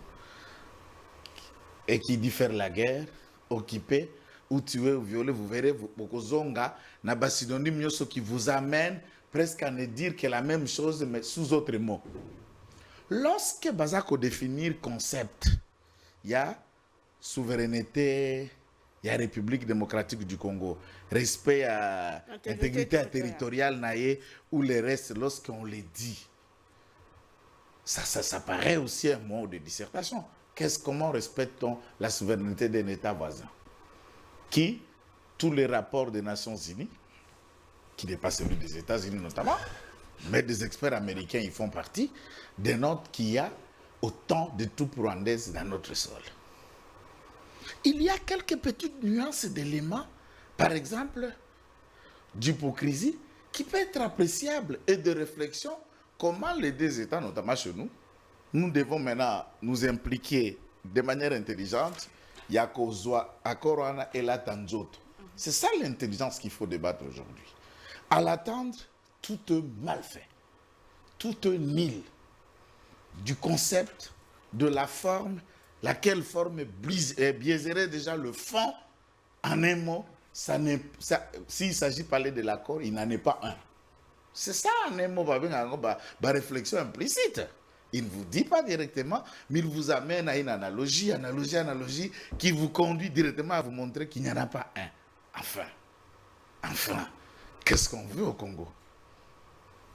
Et qui dit faire la guerre, occuper, ou tuer, ou violer, vous verrez, Bokozonga, n'a pas synonyme qui vous amène presque à ne dire que la même chose, mais sous autres mots. Lorsque Bazako définir concept, il y a souveraineté, il y a République démocratique du Congo, respect à intégrité territoriale, ou le reste, lorsqu'on les dit, ça paraît aussi un mot de dissertation. Comment respecte-t-on la souveraineté d'un État voisin qui, tous les rapports des Nations Unies, qui n'est pas celui des États-Unis notamment, mais des experts américains y font partie, dénotent qu'il y a autant de troupes rwandaises dans notre sol. Il y a quelques petites nuances d'éléments, par exemple, d'hypocrisie, qui peut être appréciable et de réflexion, comment les deux États, notamment chez nous, nous devons maintenant nous impliquer de manière intelligente. Yakozwa, Akorana et la Tanzoto. C'est ça l'intelligence qu'il faut débattre aujourd'hui. À l'attendre, tout est mal fait. Tout est nul. Du concept, de la forme, laquelle forme biaiserait déjà le fond. En un mot, s'il s'agit de parler de l'accord, il n'en est pas un. C'est ça, en un mot, réflexion implicite. Il ne vous dit pas directement, mais il vous amène à une analogie, qui vous conduit directement à vous montrer qu'il n'y en a pas un. Enfin, qu'est-ce qu'on veut au Congo?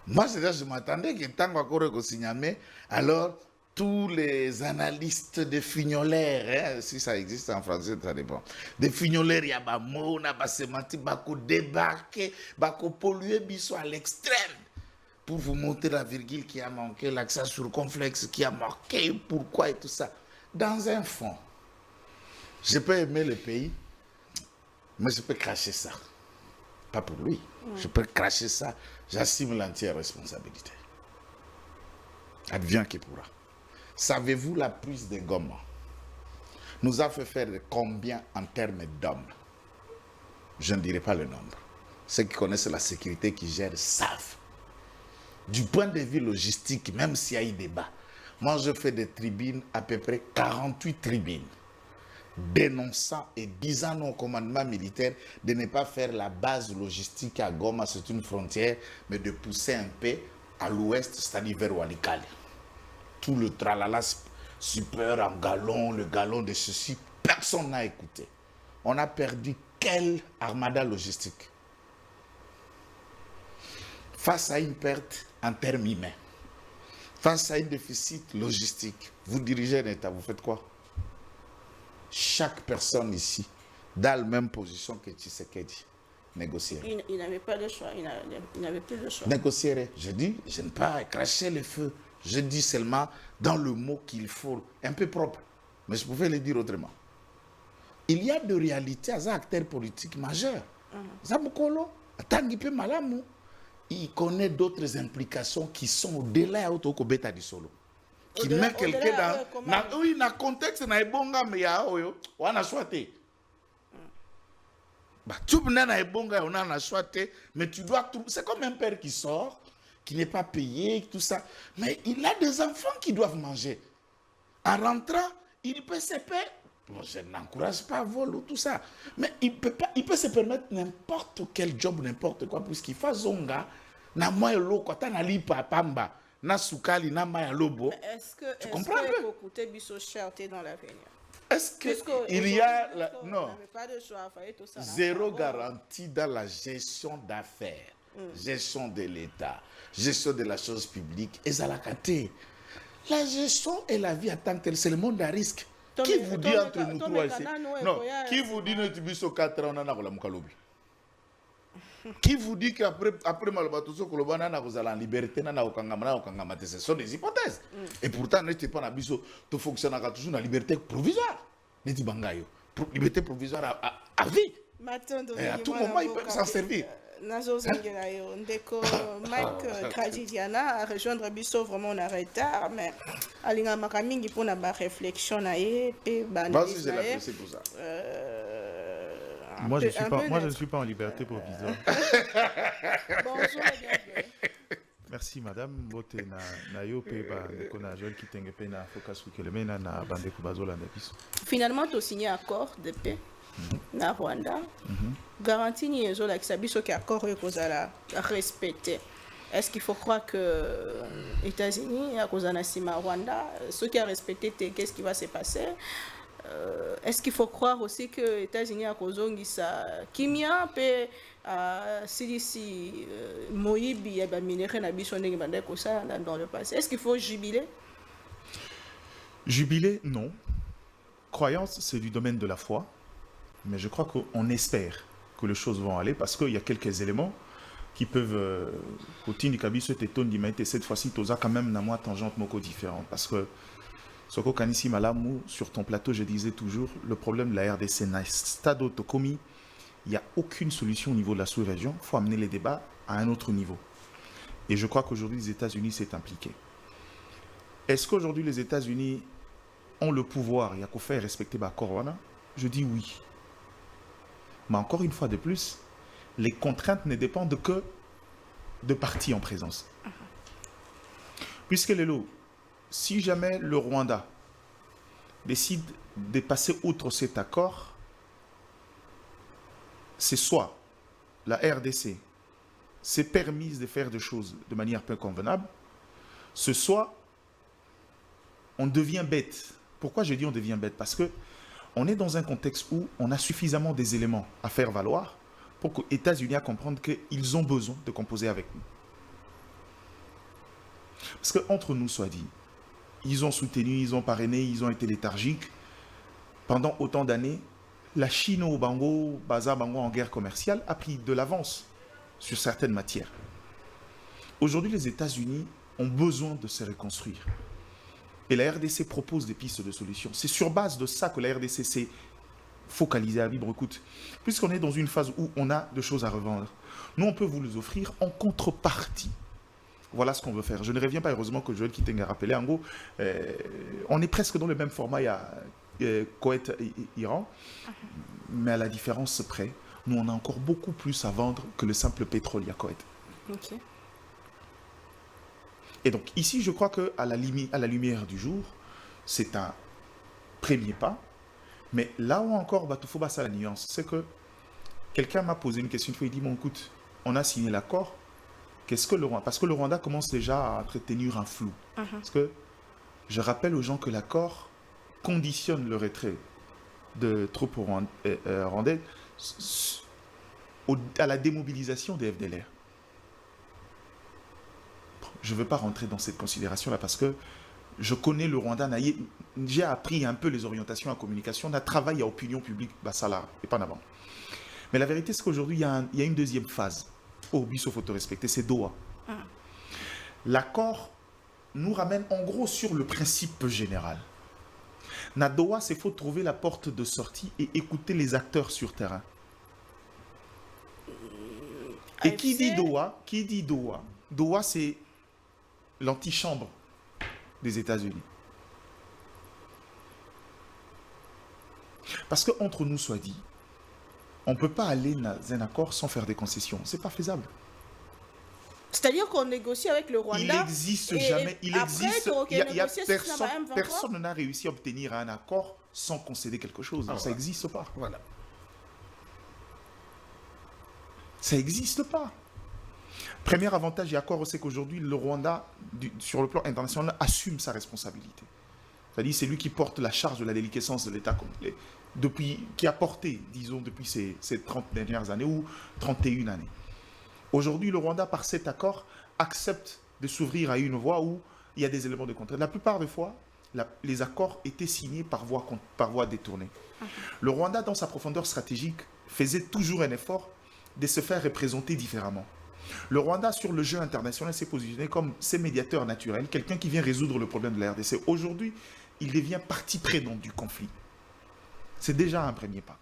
Moi, je m'attendais que tant qu'on signait, alors tous les analystes de fignolaires, si ça existe en français, ça dépend. Des fignolaires, il y a des mots, il y a des sémantiques, il y a débarquer, il y a polluer biso à l'extrême. Pour vous montrer la virgule qui a manqué, l'accent circonflexe qui a marqué, pourquoi et tout ça. Dans un fond, je peux aimer le pays, mais je peux cracher ça. Pas pour lui. Je peux cracher ça, j'assume l'entière responsabilité. Advient qui pourra. Savez-vous la prise de Goma nous a fait faire combien en termes d'hommes? Je ne dirai pas le nombre. Ceux qui connaissent la sécurité, qui gèrent, savent. Du point de vue logistique, même s'il y a eu débat, moi je fais des tribunes, à peu près 48 tribunes, dénonçant et disant au commandement militaire de ne pas faire la base logistique à Goma, c'est une frontière, mais de pousser un peu à l'ouest, c'est-à-dire vers Walikale. Tout le tralala super en galon, le galon de ceci, personne n'a écouté. On a perdu quelle armada logistique? Face à une perte en termes humains, face à un déficit logistique, vous dirigez un État, vous faites quoi? Chaque personne ici, dans la même position que Tshisekedi, négocierait. Il n'avait pas de choix, il n'avait plus de choix. Négocierait. Je dis, je n'ai pas craché le feu. Je dis seulement dans le mot qu'il faut, un peu propre. Mais je pouvais le dire autrement. Il y a de réalités à un acteur politique majeur. Zamukolo, Tangipe Malamu, il connaît d'autres implications qui sont au-delà de du solo. Qui met quelqu'un dans un contexte, dans un mais on a choisi. Tu mais tu dois trouver. C'est comme un père qui sort, qui n'est pas payé, tout ça. Mais il a des enfants qui doivent manger. En rentrant, il peut se payer. Bon, je n'encourage pas vol ou tout ça. Mais il peut se permettre n'importe quel job, n'importe quoi, puisqu'il fait zonga. Na moya loko na lipa pamba na sukali na maya lobo. Est-ce que tu comprends un peu? Coûter biso cherté dans l'avenir. Est-ce qu'il y a non pas de choix, tout ça, zéro garantie dans la gestion d'affaires, gestion de l'État, gestion de la chose publique et ça la caté. La gestion et la vie en tant que telle, c'est le monde à risque. Qui vous dit entre nous trois ici? Non, qui vous dit notre biso 4 ans na la mukalobi? Qui vous dit qu'après Malbatoso, Kolobana n'a pas la liberté, n'a aucun gamma, ce sont des hypothèses. Et pourtant, n'était pas l'abisso, tout fonctionne toujours la liberté provisoire. N'était bangayo. Liberté provisoire à vie. Et à tout moment, il peut s'en servir. Nazo Zingelayo, Ndeko, Mike Kradidiana, à rejoindre Bisso, vraiment on a retard, mais Alinga Makamingi pour la réflexion, et Vas-y, j'ai l'apprécié pour ça. Moi, je ne suis pas en liberté provisoire. Bonjour, merci, madame. Bote na yo pe ba kona Joël Kitenge pe na focus week le mena na bande ko bazola na biso. Finalement, tu as signé un accord de paix na Rwanda. Garantie ni ezo la kisabiso ki accord e kozala respecté. Est-ce qu'il faut croire que les États-Unis, à cause d'Anassima Rwanda, ceux qui ont respecté, qu'est-ce qui va se passer? Est-ce qu'il faut croire aussi que les États-Unis, à cause de ça, Kimia, peut si Moïbi, dans le passé. Est-ce qu'il faut jubiler? Jubiler, non. Croyance, c'est du domaine de la foi. Mais je crois qu'on espère que les choses vont aller parce qu'il y a quelques éléments qui peuvent continuer cette fois-ci tu as quand même une tangente moko différente parce que Soko Kanisi Malamu sur ton plateau je disais toujours le problème de la RDC na stade Tokomi il n'y a aucune solution au niveau de la sous-région, il faut amener les débats à un autre niveau et je crois qu'aujourd'hui les États-Unis s'est impliqué. Est-ce qu'aujourd'hui les États-Unis ont le pouvoir, il y a qu'à faire respecter Corona? Je dis oui. Mais encore une fois de plus, les contraintes ne dépendent que de partis en présence. Puisque Lelo, si jamais le Rwanda décide de passer outre cet accord, c'est soit la RDC s'est permise de faire des choses de manière peu convenable, ce soit on devient bête. Pourquoi je dis on devient bête? Parce que on est dans un contexte où on a suffisamment des éléments à faire valoir pour que les États-Unis comprennent qu'ils ont besoin de composer avec nous. Parce qu'entre nous, soit dit, ils ont soutenu, ils ont parrainé, ils ont été léthargiques. Pendant autant d'années, la Chine au Bango, Baza Bango en guerre commerciale, a pris de l'avance sur certaines matières. Aujourd'hui, les États-Unis ont besoin de se reconstruire. Et la RDC propose des pistes de solutions. C'est sur base de ça que la RDC s'est focalisée à libre écoute. Puisqu'on est dans une phase où on a des choses à revendre, nous, on peut vous les offrir en contrepartie. Voilà ce qu'on veut faire. Je ne reviens pas, heureusement que Joël Kiteng a rappelé. En gros, on est presque dans le même format, il y a Koweït et Iran. Mais à la différence près, nous, on a encore beaucoup plus à vendre que le simple pétrole, il y a Koweït. Ok. Et donc ici, je crois qu'à la lumière du jour, c'est un premier pas. Mais là où encore, il faut passer à la nuance, c'est que quelqu'un m'a posé une question, une fois, il dit, bon écoute, on a signé l'accord, qu'est-ce que le Rwanda? Parce que le Rwanda commence déjà à entretenir un flou. Parce que je rappelle aux gens que l'accord conditionne le retrait de troupes rwandaises à la démobilisation des FDLR. Je ne veux pas rentrer dans cette considération-là parce que je connais le Rwanda, j'ai appris un peu les orientations en communication, on a travaillé à opinion publique, ça là, et pas en avant. Mais la vérité, c'est qu'aujourd'hui, il y a une deuxième phase. Au but, il faut te respecter, c'est Doha. L'accord nous ramène en gros sur le principe général. Na Doha, c'est faut trouver la porte de sortie et écouter les acteurs sur terrain. Et qui dit Doha? Doha, c'est l'antichambre des États-Unis. Parce qu'entre nous, soit dit, on ne peut pas aller dans un accord sans faire des concessions. Ce n'est pas faisable. C'est-à-dire qu'on négocie avec le Rwanda. Il n'existe jamais. Personne n'a réussi à obtenir un accord sans concéder quelque chose. Ça n'existe pas. Voilà. Ça n'existe pas. Premier avantage et accord, c'est qu'aujourd'hui, le Rwanda, sur le plan international, assume sa responsabilité. C'est-à-dire, c'est lui qui porte la charge de la déliquescence de l'État complet, qui a porté, disons, depuis ces 30 dernières années ou 31 années. Aujourd'hui, le Rwanda, par cet accord, accepte de s'ouvrir à une voie où il y a des éléments de contrainte. La plupart des fois, les accords étaient signés par voie détournée. Le Rwanda, dans sa profondeur stratégique, faisait toujours un effort de se faire représenter différemment. Le Rwanda, sur le jeu international, s'est positionné comme ses médiateurs naturels, quelqu'un qui vient résoudre le problème de la RDC. Aujourd'hui, il devient partie prenante du conflit. C'est déjà un premier pas.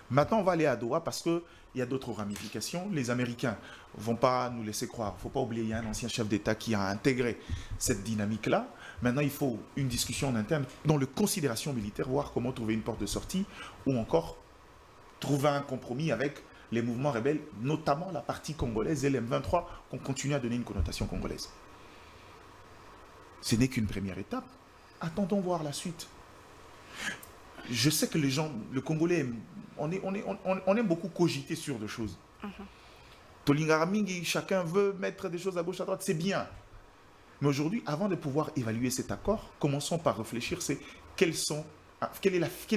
Maintenant, on va aller à Doha parce qu'il y a d'autres ramifications. Les Américains ne vont pas nous laisser croire. Il ne faut pas oublier, il y a un ancien chef d'État qui a intégré cette dynamique-là. Maintenant, il faut une discussion en interne dans les considérations militaires, voir comment trouver une porte de sortie ou encore trouver un compromis avec les mouvements rebelles, notamment la partie congolaise et l'M23, qu'on continue à donner une connotation congolaise. Ce n'est qu'une première étape. Attendons voir la suite. Je sais que les gens, le Congolais, on aime beaucoup cogiter sur des choses. Tolingara mingi, chacun veut mettre des choses à gauche, à droite, c'est bien. Mais aujourd'hui, avant de pouvoir évaluer cet accord, commençons par réfléchir, c'est quelle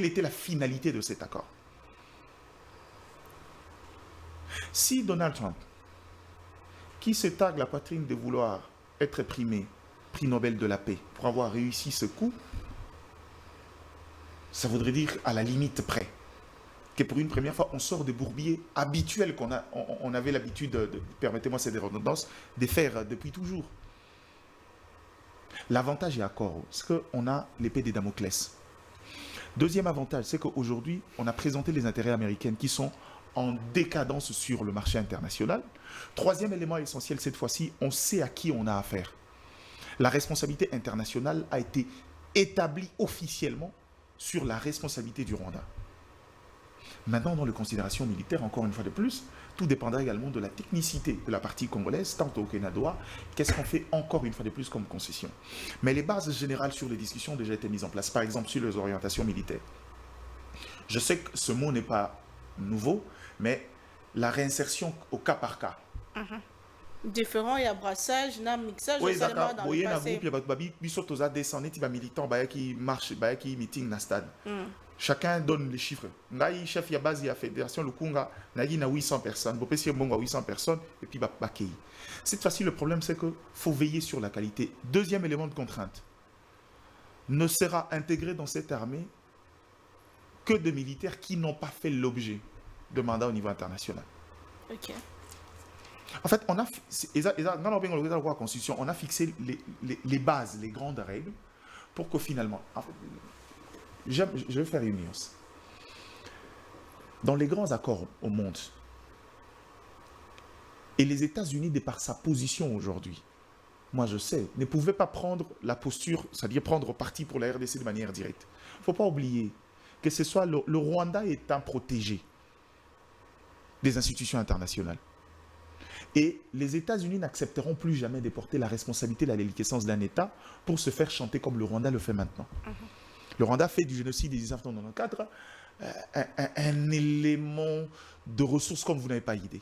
était la finalité de cet accord. Si Donald Trump, qui se targue la poitrine de vouloir être primé, prix Nobel de la paix, pour avoir réussi ce coup, ça voudrait dire à la limite près que pour une première fois, on sort des bourbiers habituels on avait l'habitude, permettez-moi cette redondance, de faire depuis toujours. L'avantage est accord, c'est qu'on a l'épée des Damoclès. Deuxième avantage, c'est qu'aujourd'hui, on a présenté les intérêts américains qui sont en décadence sur le marché international. Troisième élément essentiel, cette fois-ci, on sait à qui on a affaire. La responsabilité internationale a été établie officiellement sur la responsabilité du Rwanda. Maintenant, dans les considérations militaires, encore une fois de plus, tout dépendra également de la technicité de la partie congolaise, tant au Kenadoa, qu'est-ce qu'on fait encore une fois de plus comme concession. Mais les bases générales sur les discussions ont déjà été mises en place, par exemple sur les orientations militaires. Je sais que ce mot n'est pas nouveau, mais la réinsertion au cas par cas. Différent, il y a brassage, mixage, oui, dans le passé. il y a un groupe, il y a des militants qui marchent, qui meeting dans le stade. Chacun donne les chiffres. Ngai chef ya base ya fédération Lukunga, nagi na 800 personnes, bopesi mbongo 800 personnes et puis bakei. Cette fois-ci le problème c'est que faut veiller sur la qualité. Deuxième élément de contrainte. Ne sera intégré dans cette armée que des militaires qui n'ont pas fait l'objet de mandat au niveau international. OK. En fait, on a fixé les bases, les grandes règles pour que finalement, en fait, je vais faire une nuance. Dans les grands accords au monde, et les États-Unis, de par sa position aujourd'hui, moi je sais, ne pouvaient pas prendre la posture, c'est-à-dire prendre parti pour la RDC de manière directe. Il ne faut pas oublier que ce soit le Rwanda est un protégé des institutions internationales. Et les États-Unis n'accepteront plus jamais de porter la responsabilité de la déliquescence d'un État pour se faire chanter comme le Rwanda le fait maintenant. Le Rwanda fait du génocide de 1994 un élément de ressources comme vous n'avez pas idée.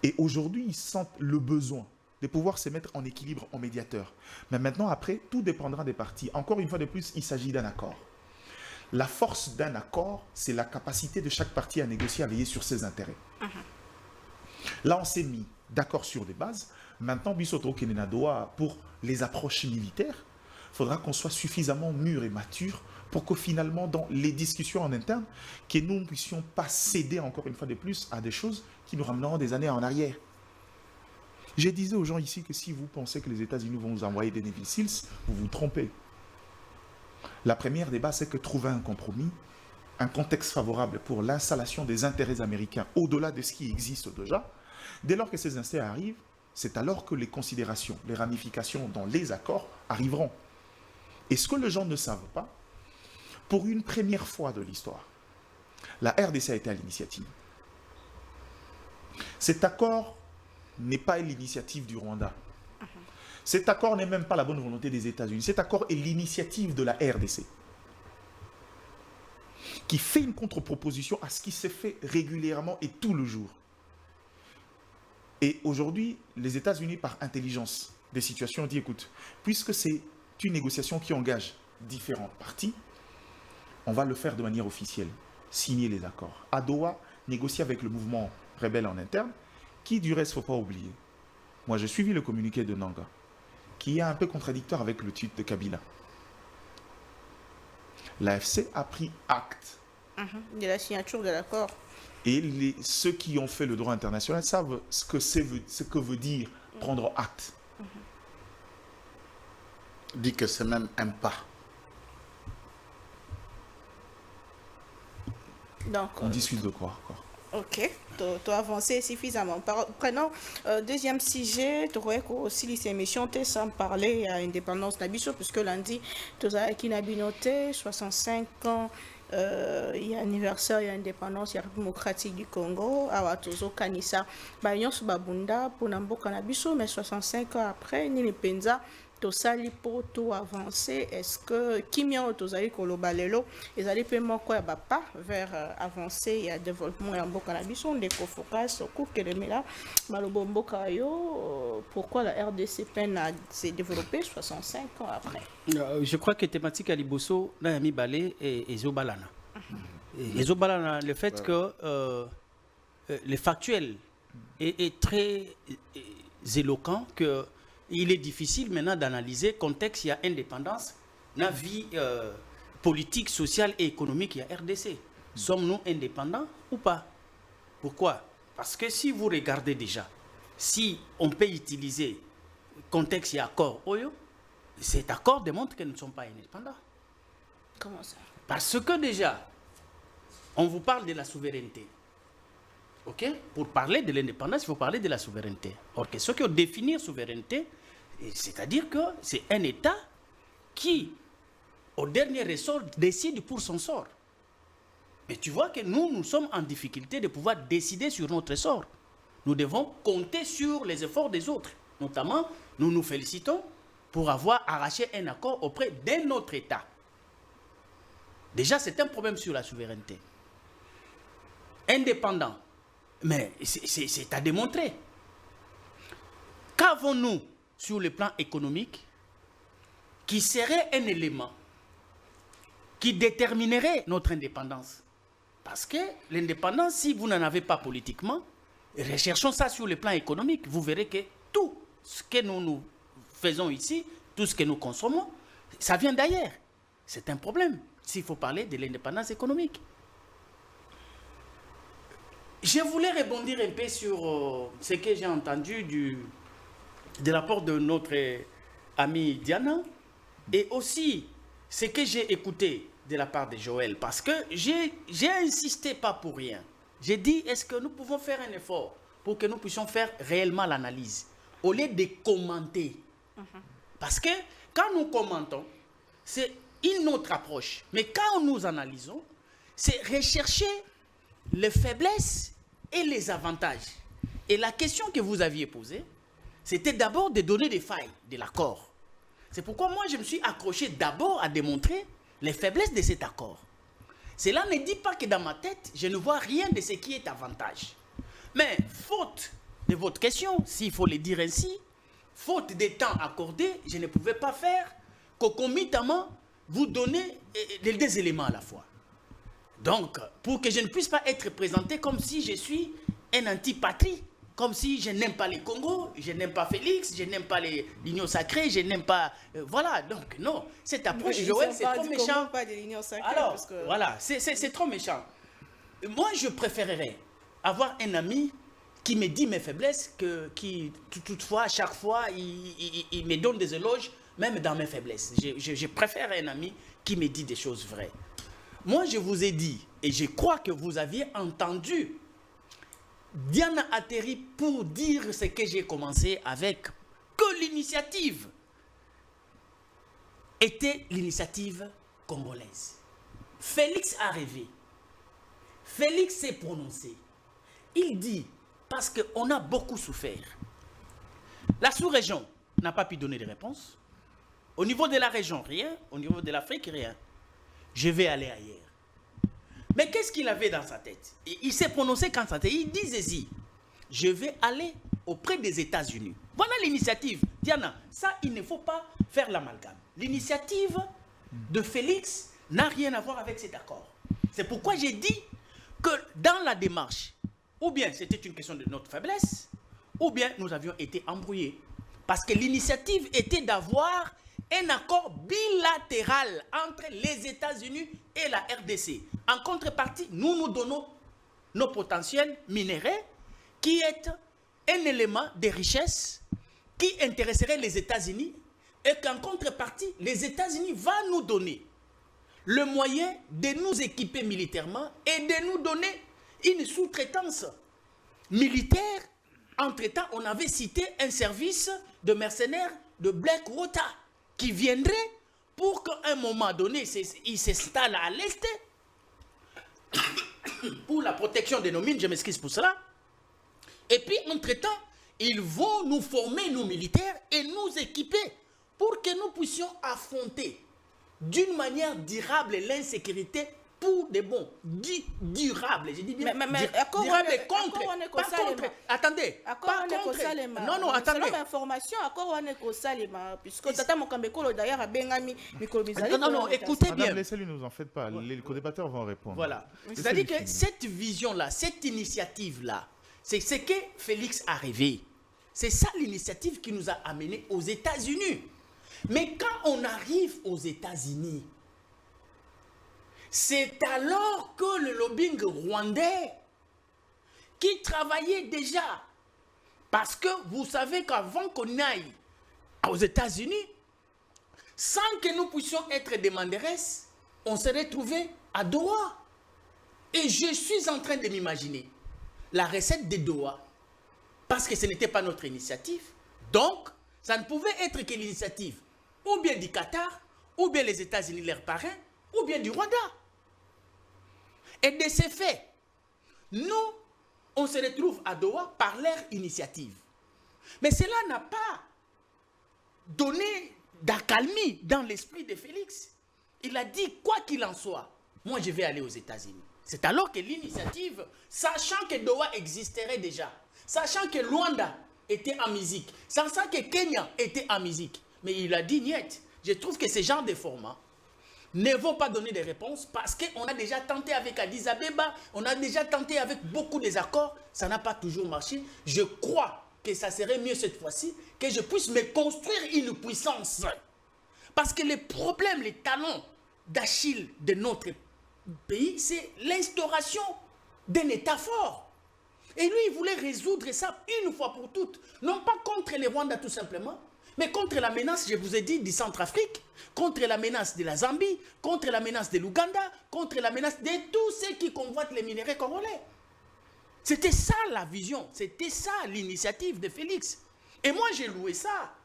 Et aujourd'hui, ils sentent le besoin de pouvoir se mettre en équilibre, en médiateur. Mais maintenant, après, tout dépendra des parties. Encore une fois de plus, il s'agit d'un accord. La force d'un accord, c'est la capacité de chaque partie à négocier, à veiller sur ses intérêts. Là, on s'est mis d'accord sur des bases. Maintenant, Bisoto Kenenadoa, pour les approches militaires, il faudra qu'on soit suffisamment mûr et mature pour que finalement, dans les discussions en interne, que nous ne puissions pas céder encore une fois de plus à des choses qui nous ramèneront des années en arrière. Je disais aux gens ici que si vous pensez que les États-Unis vont vous envoyer des Navy Seals, vous vous trompez. La première débat, c'est que trouver un compromis, un contexte favorable pour l'installation des intérêts américains au-delà de ce qui existe déjà, dès lors que ces instants arrivent, c'est alors que les considérations, les ramifications dans les accords arriveront. Et ce que les gens ne savent pas, pour une première fois de l'histoire, la RDC a été à l'initiative. Cet accord n'est pas l'initiative du Rwanda. Cet accord n'est même pas la bonne volonté des États-Unis. Cet accord est l'initiative de la RDC, qui fait une contre-proposition à ce qui se fait régulièrement et tout le jour. Et aujourd'hui, les États-Unis, par intelligence des situations, ont dit, écoute, puisque c'est une négociation qui engage différentes parties, on va le faire de manière officielle, signer les accords. À Doha, négocier avec le mouvement rebelle en interne, qui du reste, il ne faut pas oublier. Moi, j'ai suivi le communiqué de Nanga, qui est un peu contradictoire avec le tweet de Kabila. L'AFC a pris acte. De la signature de l'accord. Et ceux qui ont fait le droit international savent ce que veut dire prendre acte. Dit que c'est même un pas. Donc, on discute de quoi encore? Ok, tu as avancé suffisamment. Prenons deuxième sujet, tu vois aussi les émissions, sans parler à l'indépendance d'Abisso, puisque lundi, tu as qui n'a noté 65 ans. Il y a anniversaire, il y a indépendance, il y a démocratique du Congo, à Watozo, Kanissa, Bayon Babunda, pour Nambo Kanabiso, mais 65 ans après, Nini Penza, tosali po to avancer, est-ce que kimia tozali koloba lelo ezali pe moko ya bapa vers avancer ya développement ya mboka na biso ndeko focus okukelemela malobo mboka yo pourquoi la RDC peine à se développer 65 ans après? Je crois que thématique à Liboso na yami balé et Zobalana. Et Zobalana, le fait que le factuel est très éloquent que il est difficile maintenant d'analyser contexte, il y a indépendance, la vie politique, sociale et économique, il y a RDC. Sommes-nous indépendants ou pas? Pourquoi? Parce que si vous regardez déjà, si on peut utiliser contexte et accord Oyo, cet accord démontre que nous ne sommes pas indépendants. Comment ça? Parce que déjà, on vous parle de la souveraineté. Ok? Pour parler de l'indépendance, il faut parler de la souveraineté. Or, ce que définir souveraineté, c'est-à-dire que c'est un État qui, au dernier ressort, décide pour son sort. Mais tu vois que nous sommes en difficulté de pouvoir décider sur notre sort. Nous devons compter sur les efforts des autres. Notamment, nous nous félicitons pour avoir arraché un accord auprès d'un autre État. Déjà, c'est un problème sur la souveraineté. Indépendant. Mais c'est à démontrer. Qu'avons-nous sur le plan économique qui serait un élément qui déterminerait notre indépendance? Parce que l'indépendance, si vous n'en avez pas politiquement, recherchons ça sur le plan économique, vous verrez que tout ce que nous faisons ici, tout ce que nous consommons, ça vient d'ailleurs. C'est un problème s'il faut parler de l'indépendance économique. Je voulais rebondir un peu sur ce que j'ai entendu de la part de notre amie Diana et aussi ce que j'ai écouté de la part de Joël, parce que j'ai insisté pas pour rien. J'ai dit, est-ce que nous pouvons faire un effort pour que nous puissions faire réellement l'analyse au lieu de commenter? Parce que quand nous commentons, c'est une autre approche. Mais quand nous analysons, c'est rechercher les faiblesses et les avantages. Et la question que vous aviez posée, c'était d'abord de donner des failles de l'accord. C'est pourquoi moi je me suis accroché d'abord à démontrer les faiblesses de cet accord. Cela ne dit pas que dans ma tête, je ne vois rien de ce qui est avantage. Mais faute de votre question, s'il faut le dire ainsi, faute de temps accordé, je ne pouvais pas faire concomitamment vous donner les deux éléments à la fois. Donc, pour que je ne puisse pas être présenté comme si je suis un antipatrie, comme si je n'aime pas les Congo, je n'aime pas Félix, je n'aime pas l'Union sacrée, je n'aime pas... voilà, donc non, cette approche, Joël, c'est trop méchant. Pas de l'Union sacrée, alors, parce que... voilà, c'est trop méchant. Moi, je préférerais avoir un ami qui me dit mes faiblesses, qui toutefois, à chaque fois, il me donne des éloges, même dans mes faiblesses. Je préfère un ami qui me dit des choses vraies. Moi, je vous ai dit, et je crois que vous aviez entendu, Diana atterrit pour dire ce que j'ai commencé avec, que l'initiative était l'initiative congolaise. Félix a rêvé. Félix s'est prononcé. Il dit, parce qu'on a beaucoup souffert. La sous-région n'a pas pu donner de réponse. Au niveau de la région, rien. Au niveau de l'Afrique, rien. Je vais aller ailleurs. Mais qu'est-ce qu'il avait dans sa tête? Il s'est prononcé quand sa tête. Il disait si, je vais aller auprès des États-Unis. Voilà l'initiative. Diana, ça, il ne faut pas faire l'amalgame. L'initiative de Félix n'a rien à voir avec cet accord. C'est pourquoi j'ai dit que dans la démarche, ou bien c'était une question de notre faiblesse, ou bien nous avions été embrouillés. Parce que l'initiative était d'avoir un accord bilatéral entre les États-Unis et la RDC. En contrepartie, nous donnons nos potentiels minéraux qui est un élément de richesse qui intéresserait les États-Unis et qu'en contrepartie, les États-Unis vont nous donner le moyen de nous équiper militairement et de nous donner une sous-traitance militaire. Entre-temps, on avait cité un service de mercenaires de Blackwater qui viendrait pour qu'à un moment donné, il s'installe à l'Est pour la protection de nos mines, je m'excuse pour cela. Et puis, entre-temps, ils vont nous former, nos militaires, et nous équiper pour que nous puissions affronter d'une manière durable l'insécurité pour des bons, durables, je dis bien, durable contre, pas contre, attendez, pas contre, non, attendez. Information, puisque Tata Mokambekolo d'ailleurs a Bengami, non, écoutez bien. Madame, laissez-lui, nous en faites pas, les co-débatteurs vont répondre. Voilà, c'est-à-dire que cette vision-là, cette initiative-là, c'est ce que Félix a rêvé. C'est ça l'initiative qui nous a amenés aux États-Unis. Mais quand on arrive aux États-Unis, c'est alors que le lobbying rwandais, qui travaillait déjà, parce que vous savez qu'avant qu'on aille aux États-Unis, sans que nous puissions être des manderesses, on serait trouvé à Doha. Et je suis en train de m'imaginer la recette de Doha, parce que ce n'était pas notre initiative. Donc, ça ne pouvait être que l'initiative ou bien du Qatar, ou bien les États-Unis, leurs parrains, ou bien du Rwanda. Et de ces faits, nous, on se retrouve à Doha par leur initiative. Mais cela n'a pas donné d'accalmie dans l'esprit de Félix. Il a dit, quoi qu'il en soit, moi je vais aller aux États-Unis. C'est alors que l'initiative, sachant que Doha existerait déjà, sachant que Luanda était en musique, sachant que Kenya était en musique, mais il a dit, niet, je trouve que ce genre de format ne vont pas donner des réponses parce qu'on a déjà tenté avec Addis Abeba, on a déjà tenté avec beaucoup des accords, ça n'a pas toujours marché. Je crois que ça serait mieux cette fois-ci que je puisse me construire une puissance. Parce que les problèmes, les talons d'Achille de notre pays, c'est l'instauration d'un État fort. Et lui, il voulait résoudre ça une fois pour toutes, non pas contre les Rwandais tout simplement, mais contre la menace, je vous ai dit, du Centrafrique, contre la menace de la Zambie, contre la menace de l'Ouganda, contre la menace de tous ceux qui convoitent les minéraux congolais. C'était ça la vision, c'était ça l'initiative de Félix. Et moi, j'ai loué ça.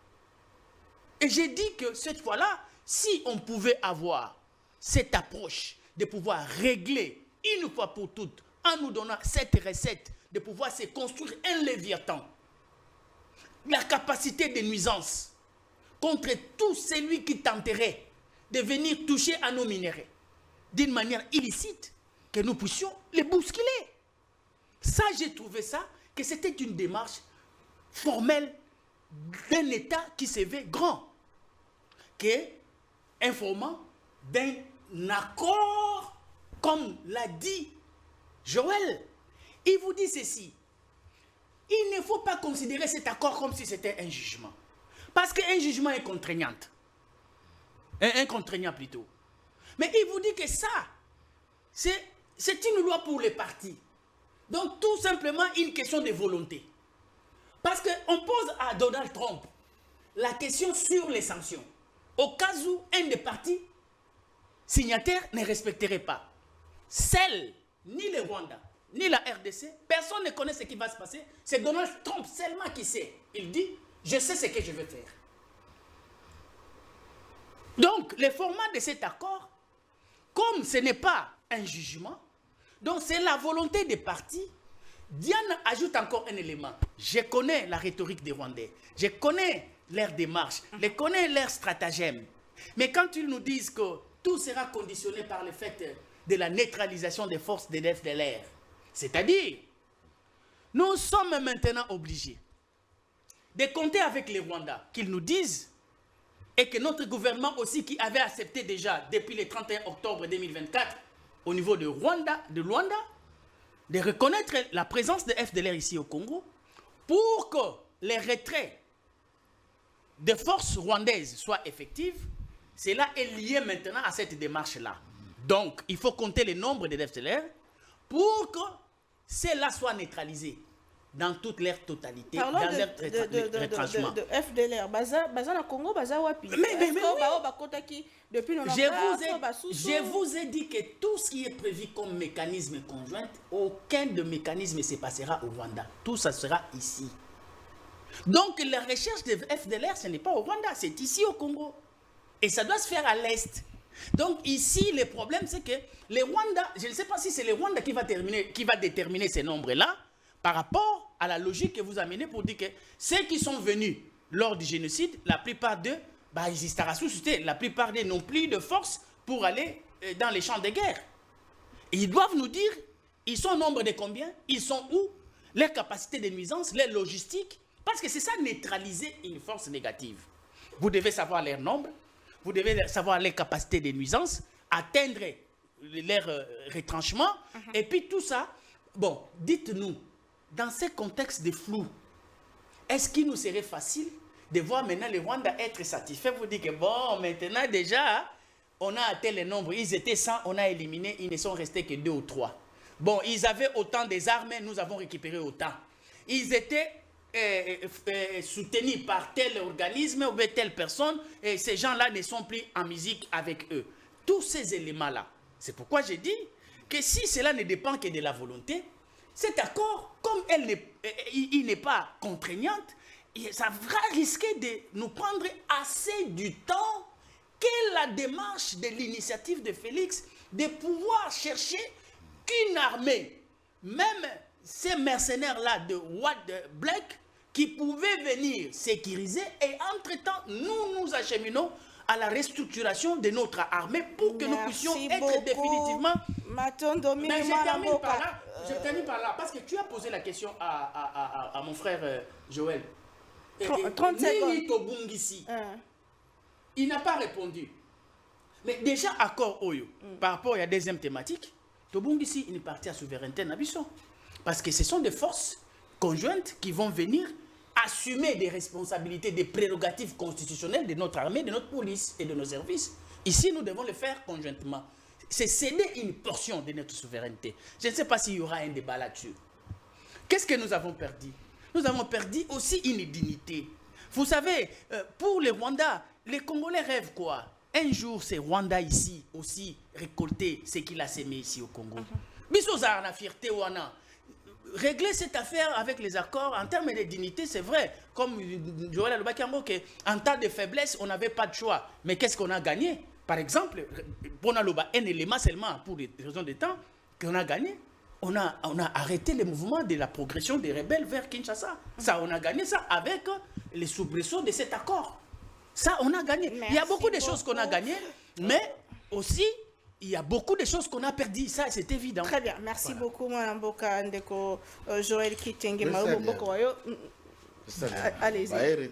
Et j'ai dit que cette fois-là, si on pouvait avoir cette approche de pouvoir régler une fois pour toutes, en nous donnant cette recette, de pouvoir se construire un léviathan, la capacité de nuisance contre tout celui qui tenterait de venir toucher à nos minéraux d'une manière illicite, que nous puissions les bousculer. Ça, j'ai trouvé ça, que c'était une démarche formelle d'un État qui se veut grand, qui est informant d'un accord, comme l'a dit Joël. Il vous dit ceci. Il ne faut pas considérer cet accord comme si c'était un jugement. Parce qu'un jugement est contraignant. Un contraignant plutôt. Mais il vous dit que ça, c'est une loi pour les partis. Donc tout simplement une question de volonté. Parce qu'on pose à Donald Trump la question sur les sanctions. Au cas où un des partis signataires ne respecterait pas. Celle, ni le Rwanda, ni la RDC, personne ne connaît ce qui va se passer. C'est Donald Trump seulement qui sait. Il dit, je sais ce que je vais faire. Donc, le format de cet accord, comme ce n'est pas un jugement, donc c'est la volonté des partis. Diane ajoute encore un élément. Je connais la rhétorique des Rwandais. Je connais leur démarche. Je connais leur stratagème. Mais quand ils nous disent que tout sera conditionné par le fait de la neutralisation des forces de l'FDLR, c'est-à-dire, nous sommes maintenant obligés de compter avec les Rwandais, qu'ils nous disent, et que notre gouvernement aussi, qui avait accepté déjà depuis le 31 octobre 2024, au niveau de Luanda, de reconnaître la présence de FDLR ici au Congo, pour que les retraits des forces rwandaises soient effectifs. Cela est lié maintenant à cette démarche-là. Donc, il faut compter le nombre de FDLR pour que cela soit neutralisé dans toute leur totalité, parlons dans leur retranchement. de FDLR, baza na Congo, baza wapi. Mais oui. Depuis je vous ai dit que tout ce qui est prévu comme mécanisme conjoint, aucun de mécanisme ne se passera au Rwanda. Tout ça sera ici. Donc la recherche de FDLR, ce n'est pas au Rwanda, c'est ici au Congo. Et ça doit se faire à l'Est. Donc ici, le problème, c'est que les Rwandais, je ne sais pas si c'est les Rwandais qui va déterminer ces nombres-là, par rapport à la logique que vous amenez pour dire que ceux qui sont venus lors du génocide, la plupart d'eux bah, la plupart des n'ont plus de force pour aller dans les champs de guerre. Et ils doivent nous dire, ils sont au nombre de combien, ils sont où, leurs capacités de nuisance, leur logistique, parce que c'est ça neutraliser une force négative. Vous devez savoir leur nombre, vous devez savoir les capacités de nuisance, atteindre leur retranchement, et puis tout ça. Bon, dites-nous, dans ces contextes de flou, est-ce qu'il nous serait facile de voir maintenant le Rwanda être satisfait? Vous dites que bon, maintenant déjà, on a atteint le nombre, ils étaient 100, on a éliminé, ils ne sont restés que 2 ou 3. Bon, ils avaient autant des armes, nous avons récupéré autant. Ils étaient soutenus par tel organisme ou telle personne, et ces gens-là ne sont plus en musique avec eux. Tous ces éléments-là, c'est pourquoi j'ai dit que si cela ne dépend que de la volonté, cet accord, comme il n'est pas contraignant, ça va risquer de nous prendre assez du temps que la démarche de l'initiative de Félix de pouvoir chercher qu'une armée, même ces mercenaires-là de Black, qui pouvaient venir sécuriser, et entre-temps, nous acheminons à la restructuration de notre armée pour que nous puissions être définitivement... Mais je termine par là, parce que tu as posé la question à mon frère Joël. 30 secondes. Tobungisi. Il n'a pas répondu. Mais déjà, accord Oyo, par rapport à la deuxième thématique, Tobungisi, il est parti à souveraineté Nabiso. Parce que ce sont des forces conjointes qui vont venir assumer des responsabilités, des prérogatives constitutionnelles de notre armée, de notre police et de nos services. Ici, nous devons le faire conjointement. C'est céder une portion de notre souveraineté. Je ne sais pas s'il y aura un débat là-dessus. Qu'est-ce que nous avons perdu? Nous avons perdu aussi une dignité. Vous savez, pour les Rwandais, les Congolais rêvent quoi? Un jour, c'est Rwanda ici aussi récolter ce qu'il a sémé ici au Congo. Bissoza la fierté wana. Régler cette affaire avec les accords en termes de dignité, c'est vrai. Comme Joël Alobakiambo, en temps de faiblesse, on n'avait pas de choix. Mais qu'est-ce qu'on a gagné? Par exemple, on a un élément seulement pour des raisons de temps qu'on a gagné. On a arrêté le mouvement de la progression des rebelles vers Kinshasa. Ça, on a gagné ça avec les soubresauts de cet accord. Ça, on a gagné. Il y a beaucoup de choses qu'on a gagnées, mais aussi, il y a beaucoup de choses qu'on a perdues. Ça, c'est évident. Très bien. Merci beaucoup, Mme Boka Ndeko, Joël Kitenge, allez-y.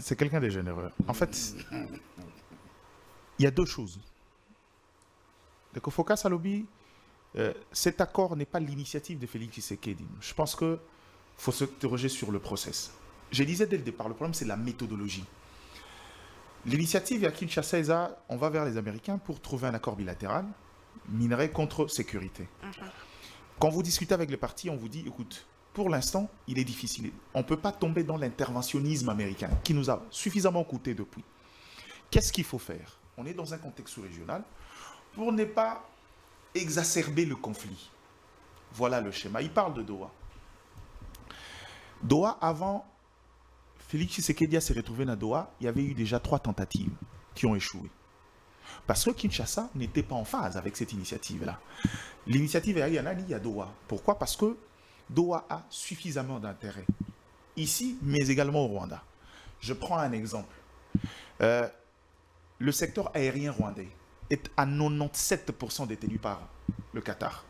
C'est quelqu'un de généreux. En fait, il y a deux choses. Donc, Foka Salobi, cet accord n'est pas l'initiative de Félix Tshisekedi. Je pense qu'il faut s'interroger sur le process. Je disais dès le départ, le problème c'est la méthodologie. L'initiative à Kinshasa, on va vers les Américains pour trouver un accord bilatéral, minerai contre sécurité. Quand vous discutez avec les partis, on vous dit, écoute, pour l'instant, il est difficile. On ne peut pas tomber dans l'interventionnisme américain qui nous a suffisamment coûté depuis. Qu'est-ce qu'il faut faire? On est dans un contexte sous-régional pour ne pas exacerber le conflit. Voilà le schéma. Il parle de Doha. Doha, avant Félix Tshisekedi s'est retrouvé à Doha, il y avait eu déjà 3 tentatives qui ont échoué. Parce que Kinshasa n'était pas en phase avec cette initiative-là. L'initiative est allée à Doha. Pourquoi? Parce que Doha a suffisamment d'intérêt. Ici, mais également au Rwanda. Je prends un exemple. Le secteur aérien rwandais est à 97% détenu par le Qatar.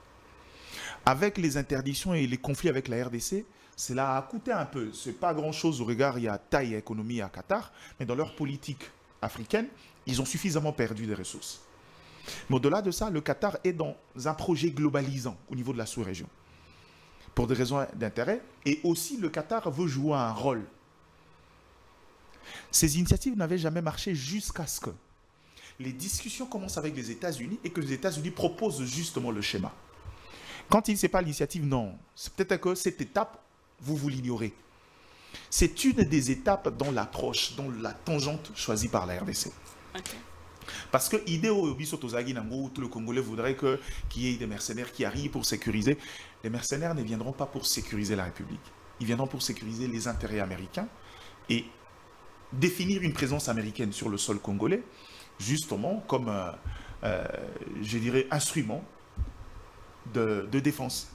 Avec les interdictions et les conflits avec la RDC, cela a coûté un peu. Ce n'est pas grand-chose au regard, il y a taille et économie à Qatar, mais dans leur politique africaine, ils ont suffisamment perdu des ressources. Mais au-delà de ça, le Qatar est dans un projet globalisant au niveau de la sous-région, pour des raisons d'intérêt, et aussi le Qatar veut jouer un rôle. Ces initiatives n'avaient jamais marché jusqu'à ce que les discussions commencent avec les États-Unis et que les États-Unis proposent justement le schéma. Quand il ne sait pas l'initiative, non. C'est peut-être que cette étape, vous l'ignorez. C'est une des étapes dans l'approche, dans la tangente choisie par la RDC. Okay. Parce que l'idée où tout le Congolais voudrait qu'il y ait des mercenaires qui arrivent pour sécuriser. Les mercenaires ne viendront pas pour sécuriser la République. Ils viendront pour sécuriser les intérêts américains et définir une présence américaine sur le sol congolais, justement comme, je dirais, instrument de défense.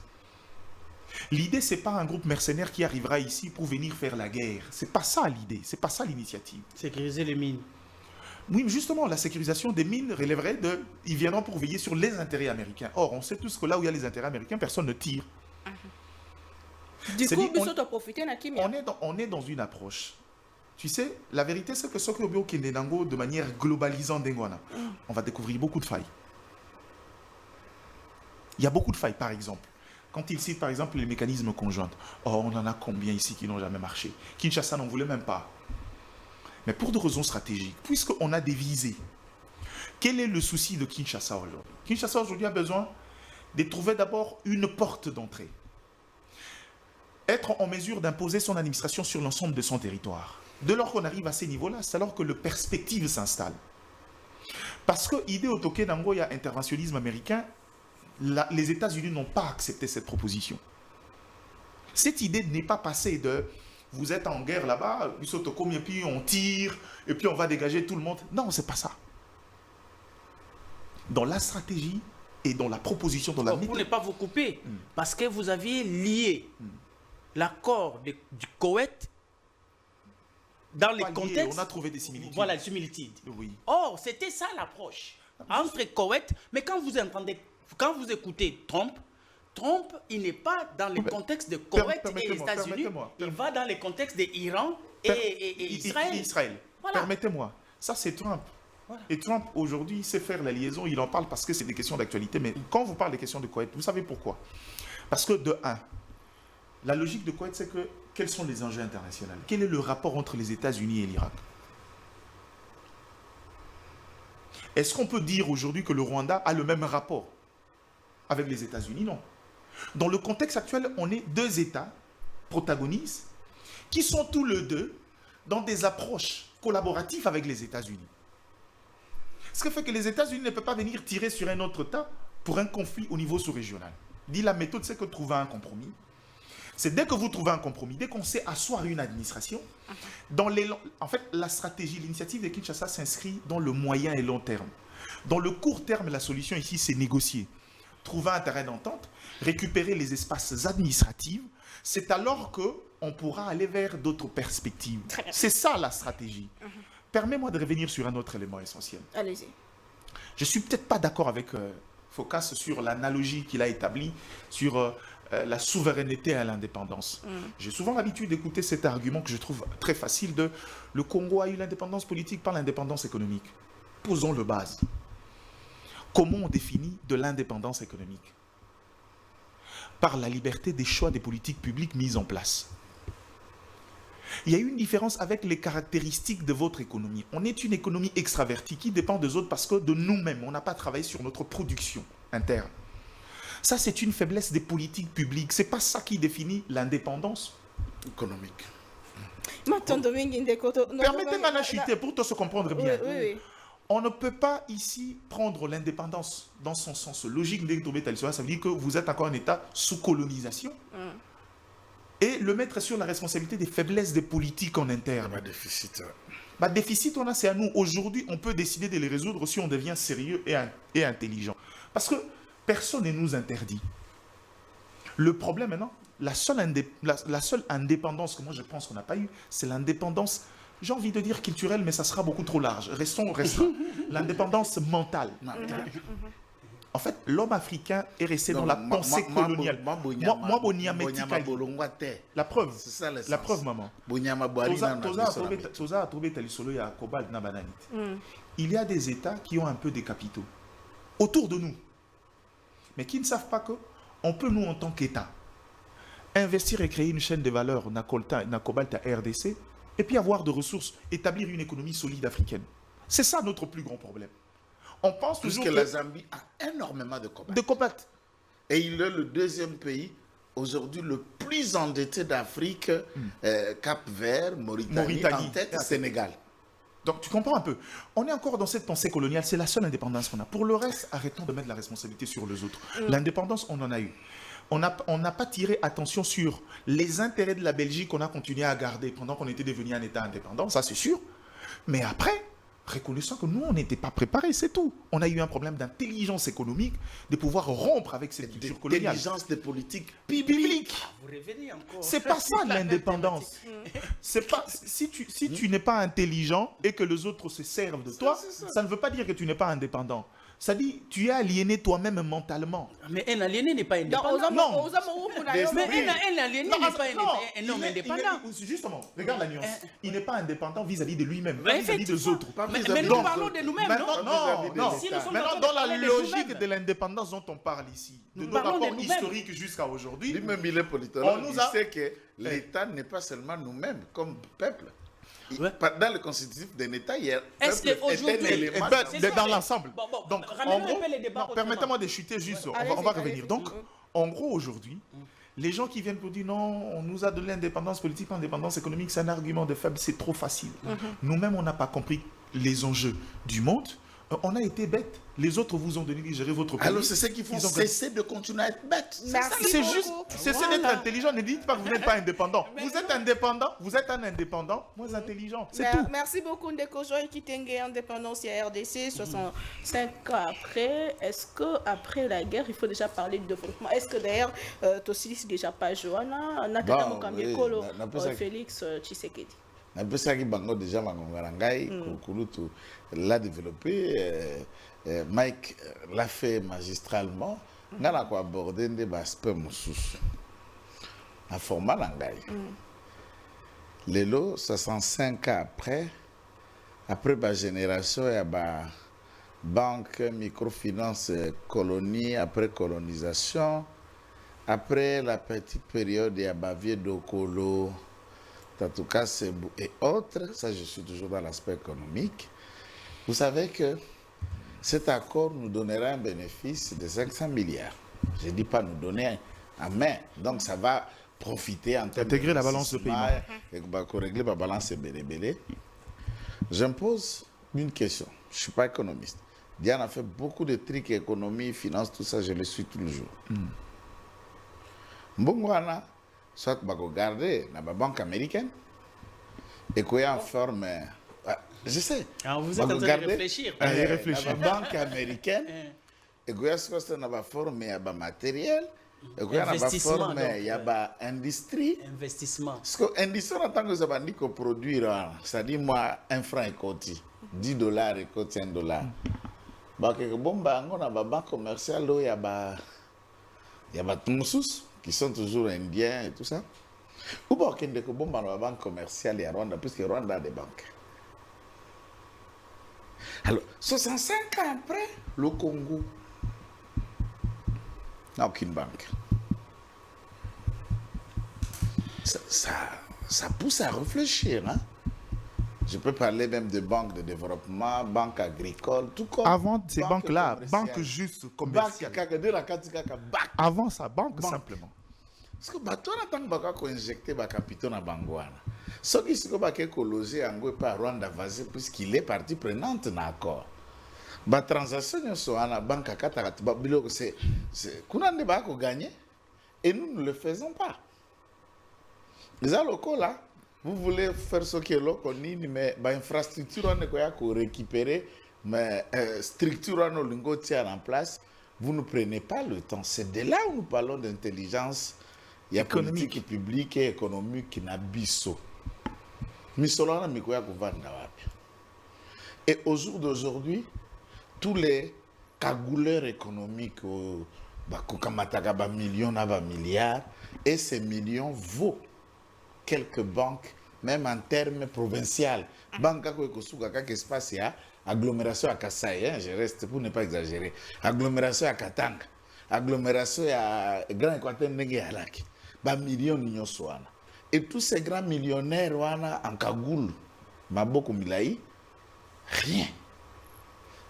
L'idée, ce n'est pas un groupe mercenaire qui arrivera ici pour venir faire la guerre. Ce n'est pas ça l'idée, ce n'est pas ça l'initiative. Sécuriser les mines. Oui, mais justement, la sécurisation des mines relèverait de... Ils viendront pour veiller sur les intérêts américains. Or, on sait tous que là où il y a les intérêts américains, personne ne tire. Du C'est coup, dit, nous sommes profités na kimia. on est dans une approche. Tu sais, la vérité, c'est que ce que Kendenango, de manière globalisante, on va découvrir beaucoup de failles. Il y a beaucoup de failles, par exemple. Quand il cite, par exemple, les mécanismes conjoints. Oh, on en a combien ici qui n'ont jamais marché? Kinshasa n'en voulait même pas. Mais pour des raisons stratégiques, puisqu'on a des visées, quel est le souci de Kinshasa aujourd'hui? Kinshasa aujourd'hui a besoin de trouver d'abord une porte d'entrée. Être en mesure d'imposer son administration sur l'ensemble de son territoire. Dès lors qu'on arrive à ces niveaux-là, c'est alors que le perspective s'installe. Parce que l'idée au Tokenango, il y a interventionnisme américain, les États-Unis n'ont pas accepté cette proposition. Cette idée n'est pas passée de vous êtes en guerre là-bas, et puis on tire, et puis on va dégager tout le monde. Non, c'est pas ça. Dans la stratégie et dans la proposition, dans la Pour ne pas vous couper, parce que vous aviez lié l'accord du Koweït dans les contextes. On a trouvé des similitudes. Voilà, les similitudes. Oui. Or, c'était ça l'approche entre Koweït, mais quand vous écoutez Trump, il n'est pas dans le contexte de Koweït et les États-Unis, il va dans le contexte d'Iran et Israël. Voilà. Permettez-moi, ça c'est Trump. Voilà. Et Trump aujourd'hui sait faire la liaison, il en parle parce que c'est des questions d'actualité, mais quand vous parlez des questions de Koweït, vous savez pourquoi? Parce que de un, la logique de Koweït, c'est que quels sont les enjeux internationaux? Quel est le rapport entre les États-Unis et l'Irak? Est-ce qu'on peut dire aujourd'hui que le Rwanda a le même rapport avec les États-Unis? Non. Dans le contexte actuel, on est deux États protagonistes qui sont tous les deux dans des approches collaboratives avec les États-Unis. Ce qui fait que les États-Unis ne peuvent pas venir tirer sur un autre État pour un conflit au niveau sous-régional. Dit la méthode, c'est que trouver un compromis. C'est dès que vous trouvez un compromis, dès qu'on sait asseoir une administration, en fait, la stratégie, l'initiative de Kinshasa s'inscrit dans le moyen et long terme. Dans le court terme, la solution ici, c'est négocier. Trouver un terrain d'entente, récupérer les espaces administratifs, c'est alors qu'on pourra aller vers d'autres perspectives. C'est ça la stratégie. Permets-moi de revenir sur un autre élément essentiel. Allez-y. Je ne suis peut-être pas d'accord avec Focas sur l'analogie qu'il a établie sur la souveraineté et l'indépendance. J'ai souvent l'habitude d'écouter cet argument que je trouve très facile de le Congo a eu l'indépendance politique par l'indépendance économique. Posons le base. Comment on définit de l'indépendance économique? Par la liberté des choix des politiques publiques mises en place. Il y a une différence avec les caractéristiques de votre économie. On est une économie extravertie qui dépend des autres parce que de nous-mêmes, on n'a pas travaillé sur notre production interne. Ça, c'est une faiblesse des politiques publiques. Ce n'est pas ça qui définit l'indépendance économique. Permettez-moi d'acheter pour se comprendre bien. Oui. On ne peut pas ici prendre l'indépendance dans son sens logique. Ça veut dire que vous êtes encore un État sous colonisation et le mettre sur la responsabilité des faiblesses des politiques en interne. Déficit, c'est à nous. Aujourd'hui, on peut décider de les résoudre si on devient sérieux et intelligent. Parce que personne ne nous interdit. Le problème maintenant, la seule indépendance que moi je pense qu'on n'a pas eu, c'est l'indépendance, j'ai envie de dire culturelle, mais ça sera beaucoup trop large. Restons. L'indépendance mentale. En fait, l'homme africain est resté dans la pensée coloniale. La preuve. La preuve, maman. Il y a des États qui ont un peu des capitaux autour de nous, mais qui ne savent pas qu'on peut, nous, en tant qu'État, investir et créer une chaîne de valeur, na cobalt à RDC, et puis avoir de ressources, établir une économie solide africaine. C'est ça notre plus grand problème. On pense toujours que la Zambie a énormément de cobalt. De cobalt. Et il est le deuxième pays aujourd'hui le plus endetté d'Afrique, Cap-Vert, Mauritanie, en tête, Sénégal. Donc tu comprends un peu. On est encore dans cette pensée coloniale, c'est la seule indépendance qu'on a. Pour le reste, arrêtons de mettre la responsabilité sur les autres. L'indépendance, on en a eu. On n'a pas tiré attention sur les intérêts de la Belgique qu'on a continué à garder pendant qu'on était devenu un État indépendant, ça c'est sûr. Mais après, reconnaissant que nous, on n'était pas préparés, c'est tout. On a eu un problème d'intelligence économique, de pouvoir rompre avec cette culture coloniale. D'intelligence de politique Publique. Vous revenez encore. C'est pas ça l'indépendance. C'est pas si tu n'es pas intelligent et que les autres se servent de toi, ça ne veut pas dire que tu n'es pas indépendant. Ça dit tu es aliéné toi-même mentalement. Mais un aliéné n'est pas indépendant. Non. Mais un aliéné n'est pas un homme indépendant. Justement, regarde la nuance. Il n'est pas indépendant vis-à-vis de lui-même, Mais vis-à-vis des autres. Mais nous parlons de nous-mêmes, non? Non. Si nous sommes Maintenant, en train dans de la parler de logique nous-mêmes. de l'indépendance dont on parle ici, de Nous nos parlons de rapports nous-mêmes. historiques jusqu'à aujourd'hui, Lui-même, il est politologue. On nous Il a- sait que l'État n'est pas seulement nous-mêmes comme peuple. Ouais. Dans le constitutif d'un État, il y a Est-ce peuple qu'aujourd'hui- est un élément. C'est dans ça, mais- l'ensemble. Bon, Donc, ramenons en un gros, peu les débats non, autrement. permettez-moi de chuter juste, on va Allez-y, revenir. allez-y. Donc, en gros, aujourd'hui, les gens qui viennent pour dire non, on nous a donné l'indépendance politique, l'indépendance économique, c'est un argument de faible, c'est trop facile. Nous-mêmes, on n'a pas compris les enjeux du monde. On a été bêtes. Les autres vous ont donné de gérer votre pays. Alors, c'est ce qui font Ils ont- cesser de continuer à être bêtes. Merci C'est beaucoup. juste, cessez d'être intelligent. Ne dites pas que vous n'êtes pas indépendant. Vous êtes indépendant, vous êtes un indépendant, moins intelligent. C'est tout. Merci beaucoup, Ndeko Joy Kitenge, indépendance et RDC, 65 ans après. Est-ce qu'après la guerre, il faut déjà parler de développement? Est-ce que d'ailleurs, Tossilis déjà pas Johanna, Natata Bon, Mokambiekolo, oui, n'a pas ça. Félix Tshisekedi? napesaki bango déjà makongo na ngai kulutu l'a développé Mike l'a fait magistralement nga na koaborde nde baaspect mosusu na format na ngai lelo 65 ans après bagénération ya banque microfinance colonie après colonisation après la petite période ya bavie dokolo Tatouka Sebou et autres, ça je suis toujours dans l'aspect économique. Vous savez que cet accord nous donnera un bénéfice de 500 milliards. Je ne dis pas nous donner en main, donc ça va profiter en termes Intégrer la balance de paiement. et pour régler la balance belé. Je me pose une question, je ne suis pas économiste. Diane a fait beaucoup de trucs, économie, finance, tout ça, je le suis tous les jours. Mbongwana, soit bako garder dans la banque américaine et qu'il y a en forme je sais Ah, vous êtes en train de réfléchir. Ah, il réfléchit. dans la banque américaine et qu'il y a ce qu'on a forme il y a matériel et qu'il y a Investissement, forme donc, il y a industrie Investissement. parce que l'industrie en tant que ça va dire que produire c'est-à-dire moi 1 franc et côté $10 et côté $1 bah que bon bah on a ba banque commerciale il y a Tumusus qui sont toujours indiens et tout ça. Ou bien qu'il y a des banques commerciales et à Rwanda, puisque Rwanda a des banques. Alors, 65 ans après, le Congo n'a aucune banque. Ça pousse à réfléchir. Hein? Je peux parler même de banques de développement, banques agricoles, tout comme. Avant ces banques-là, commerciales. banque juste Banque commerciale. Avant ça, banque simplement. Parce que bato na tant baka ko injecter ba capitaux na bangwana. Ce qui se ba ke ko loger en par Rwanda vasé puisqu'il est partie prenante na accord. Ba transaction so ana banque akata ba biloko c'est kuna ne ba ko gagner et nous ne le faisons pas. Les locaux là, vous voulez faire ce qui est local mais ba infrastructure on ko ya ko récupérer mais structure on lingo tient en place. Vous ne prenez pas le temps. C'est de là où nous parlons d'intelligence. Il y a Économique. politique publique et économique qui n'a biso. Misolana mikoya kuvanda wapi. Et au jour d'aujourd'hui, tous les cagouleurs économiques, bakukamataka ba millions na ba milliards, et ces millions vaut quelques banques, même en termes provinciaux. Banque ko kosuka ka espace ya agglomération à Kasaï, hein, je reste pour ne pas exagérer. Agglomération à Katanga, agglomération à Grand Équateur ndenge ya laki. Ba millions n'ignon soana. Et tous ces grands millionnaires wana en cagoule, maboko milai, rien.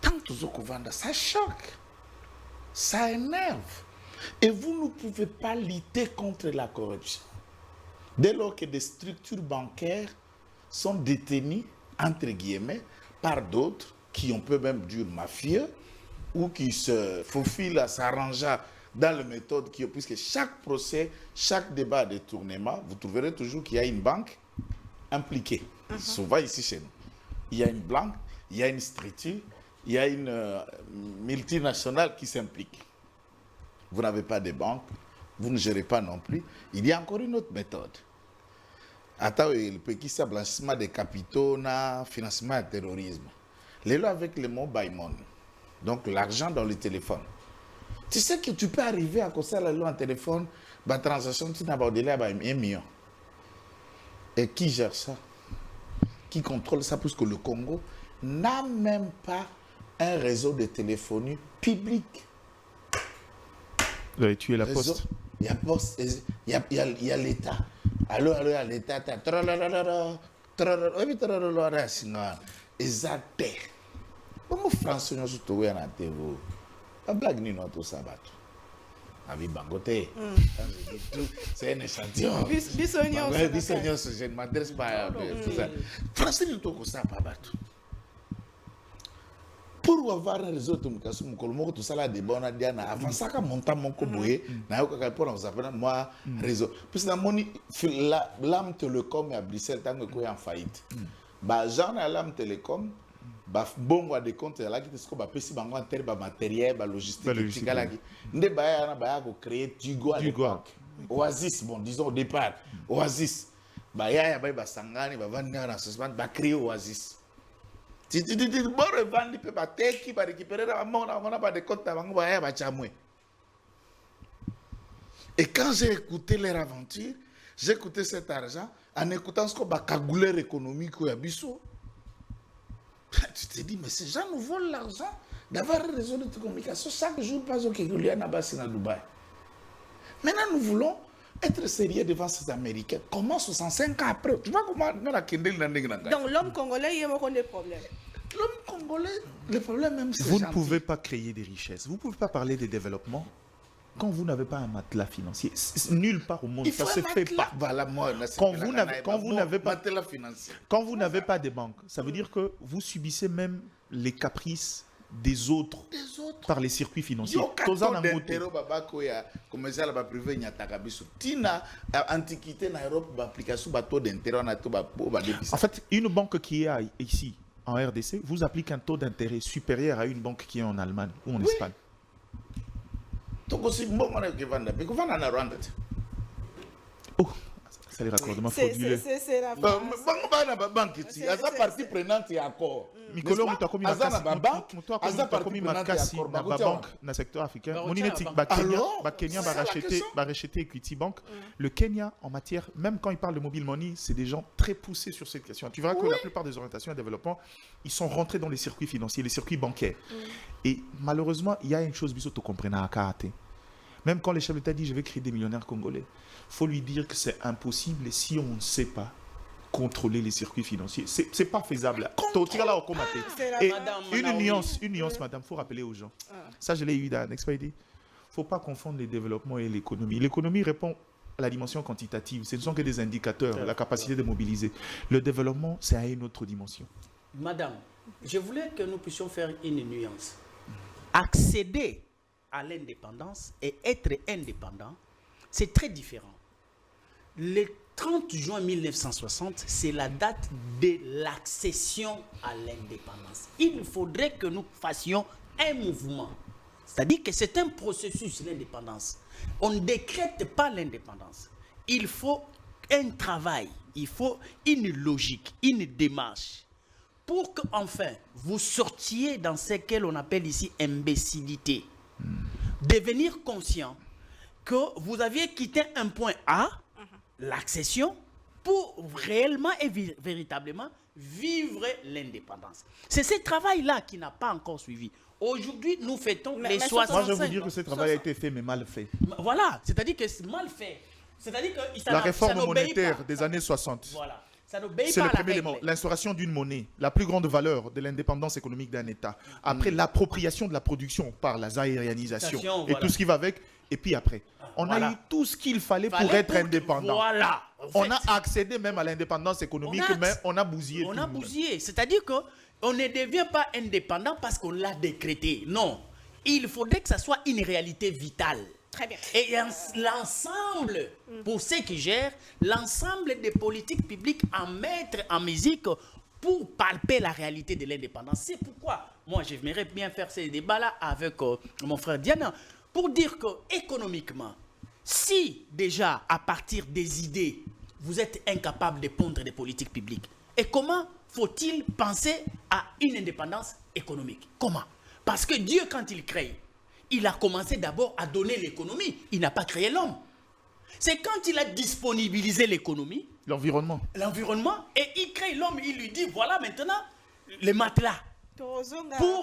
Tant que vendre, ça choque, ça énerve. Et vous ne pouvez pas lutter contre la corruption. Dès lors que des structures bancaires sont détenues, entre guillemets, par d'autres qui on peut même dire mafieux ou qui se faufilent à s'arranger dans la méthode qui, puisque chaque procès, chaque débat de détournement, vous trouverez toujours qu'il y a une banque impliquée. Souvent ici chez nous, il y a une banque il y a une structure, il y a une multinationale qui s'implique. Vous n'avez pas de banque, vous ne gérez pas non plus. Il y a encore une autre méthode. Attends, le pays c'est blanchissement des capitaux, financement du terrorisme. Les lois avec le mobile money, donc l'argent dans le téléphone. Tu sais que tu peux arriver à causer la loi en téléphone, la transaction, tu n'as pas au-delà de 1 million. Et qui gère ça? Qui contrôle ça? Puisque le Congo n'a même pas un réseau de téléphonie public. Vous avez tué la poste. Il y a poste, il y a l'État. Allô, il y a l'État. Exact. Comment français nous sommes tous en TV? Pas blague ni non tout ça bateau. Avi bangote. C'est un échantillon. Bissonion. Je ne m'adresse pas à tout ça. Français nous tous ça pas bateau. Pour avoir un réseau de communication, tout ça là, des bonnes Diana, avant ça, quand mon temps, mon coboé, n'a eu aucun point, vous avez moi, réseau. Puis, dans mon l'âme télécom à Bruxelles, tant que quoi en faillite. Bah, j'en ai l'âme télécom, bah, bon, des comptes, là, qui est-ce que bah, si bah, matériel, bah, logistique, là, ne bah, créer Tigo à l'époque. Oasis, bon, disons au départ, Oasis. Bah, il y a bah, Sangani, bah, vendre dans ce moment, bah, créer Oasis. Si tu dis, bon, revendre, il peut récupérer on n'a pas de compte, et quand j'ai écouté leur aventure, j'ai écouté cet argent, en écoutant ce qu'on a cagouleur économique ou abisso. Tu te dis, mais ces gens nous volent l'argent d'avoir un réseau de communication chaque jour, pas au Kégouli, à Nabassi, à Dubaï. Maintenant, nous voulons être sérieux devant ces Américains. Comment 65 ans après? Tu vois comment nous avons Kendel dans les grands. Donc l'homme congolais, il y a des problèmes. L'homme congolais, le problème même c'est vous ne pouvez pas créer des richesses. Vous ne pouvez pas parler de développement quand vous n'avez pas un matelas financier. Nulle part au monde, ça ne se fait pas. Voilà, moi, quand vous n'avez pas matelas financier. Quand vous n'avez pas de banque, ça veut dire que vous subissez même les caprices des autres par les circuits financiers. En fait, une banque qui est ici en RDC vous applique un taux d'intérêt supérieur à une banque qui est en Allemagne ou en Espagne. Oh, c'est les raccordements frauduleux. C'est la banque. Asa partie prenante et accord. Mikolo mutakomi makasi na banque na secteur africain. Moninetik Kenya va racheter Equity Bank. Le Kenya en matière, même quand il parle de mobile money, c'est des gens très poussés sur cette question. Tu verras que la plupart des orientations et développement, ils sont rentrés dans les circuits financiers, les circuits bancaires. Et malheureusement, il y a une chose biso to comprena à karaté. Même quand les chefs d'État disent je vais créer des millionnaires congolais, il faut lui dire que c'est impossible si on ne sait pas contrôler les circuits financiers. C'est pas faisable. Et une nuance, madame, il faut rappeler aux gens. Ça, je l'ai eu dans Expedi. Il ne faut pas confondre le développement et l'économie. L'économie répond à la dimension quantitative. Ce ne sont que des indicateurs, la capacité de mobiliser. Le développement, c'est à une autre dimension. Madame, je voulais que nous puissions faire une nuance. Accéder à l'indépendance et être indépendant, c'est très différent. Le 30 juin 1960, c'est la date de l'accession à l'indépendance. Il faudrait que nous fassions un mouvement. C'est-à-dire que c'est un processus, l'indépendance. On ne décrète pas l'indépendance. Il faut un travail, il faut une logique, une démarche pour qu'enfin vous sortiez dans ce qu'on appelle ici imbécilité. Devenir conscient que vous aviez quitté un point A, l'accession, pour réellement et véritablement vivre l'indépendance. C'est ce travail-là qui n'a pas encore suivi. Aujourd'hui, nous fêtons les 65 ans. Moi, je vais vous dire que ce travail a été fait, mais mal fait. Voilà, c'est-à-dire que c'est mal fait. C'est-à-dire que la réforme monétaire des années 60. Voilà. C'est le premier élément. L'instauration d'une monnaie, la plus grande valeur de l'indépendance économique d'un État. Après, l'appropriation de la production par la aérianisation et tout ce qui va avec. Et puis après, on a eu tout ce qu'il fallait pour être indépendant. Voilà. On a accédé même à l'indépendance économique, mais on a bousillé. On a bousillé. C'est-à-dire qu'on ne devient pas indépendant parce qu'on l'a décrété. Non. Il faudrait que ça soit une réalité vitale. Très bien. Et l'ensemble, pour ceux qui gèrent, l'ensemble des politiques publiques à mettre en musique pour palper la réalité de l'indépendance. C'est pourquoi moi j'aimerais bien faire ces débats-là avec mon frère Diana, pour dire que économiquement, si déjà à partir des idées, vous êtes incapable de pondre des politiques publiques, et comment faut-il penser à une indépendance économique? Comment? Parce que Dieu, quand il crée, il a commencé d'abord à donner l'économie. Il n'a pas créé l'homme. C'est quand il a disponibilisé l'économie, L'environnement. et il crée l'homme, il lui dit, voilà maintenant les matelas pour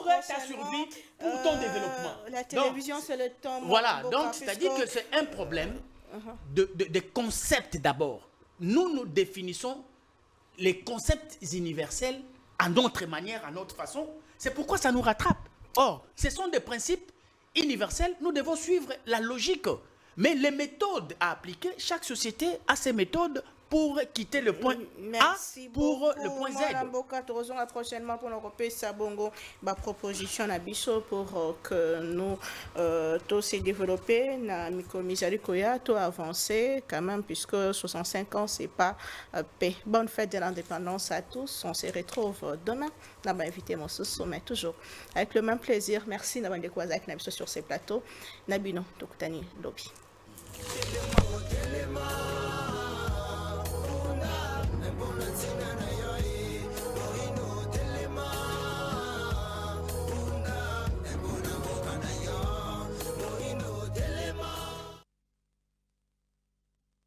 ta survie, pour ton développement. La télévision, c'est le temps. Voilà, donc c'est-à-dire que c'est un problème de concepts d'abord. Nous définissons les concepts universels à notre manière, à notre façon. C'est pourquoi ça nous rattrape. Or, ce sont des principes universels. Nous devons suivre la logique. Mais les méthodes à appliquer, chaque société a ses méthodes pour quitter le point A pour le point Z. Merci beaucoup. Prochainement pour nous repérer Sabongo, ma proposition à Bisso pour que nous tous se développer, na micromisari koya, tout avancer quand même puisque 65 ans c'est pas paix. Bonne fête de l'indépendance à tous. On se retrouve demain. On va inviter mon sommet toujours avec le même plaisir. Merci d'avoir découvert avec Nabiso sur ces plateaux. Nabino Tokutani Lobby.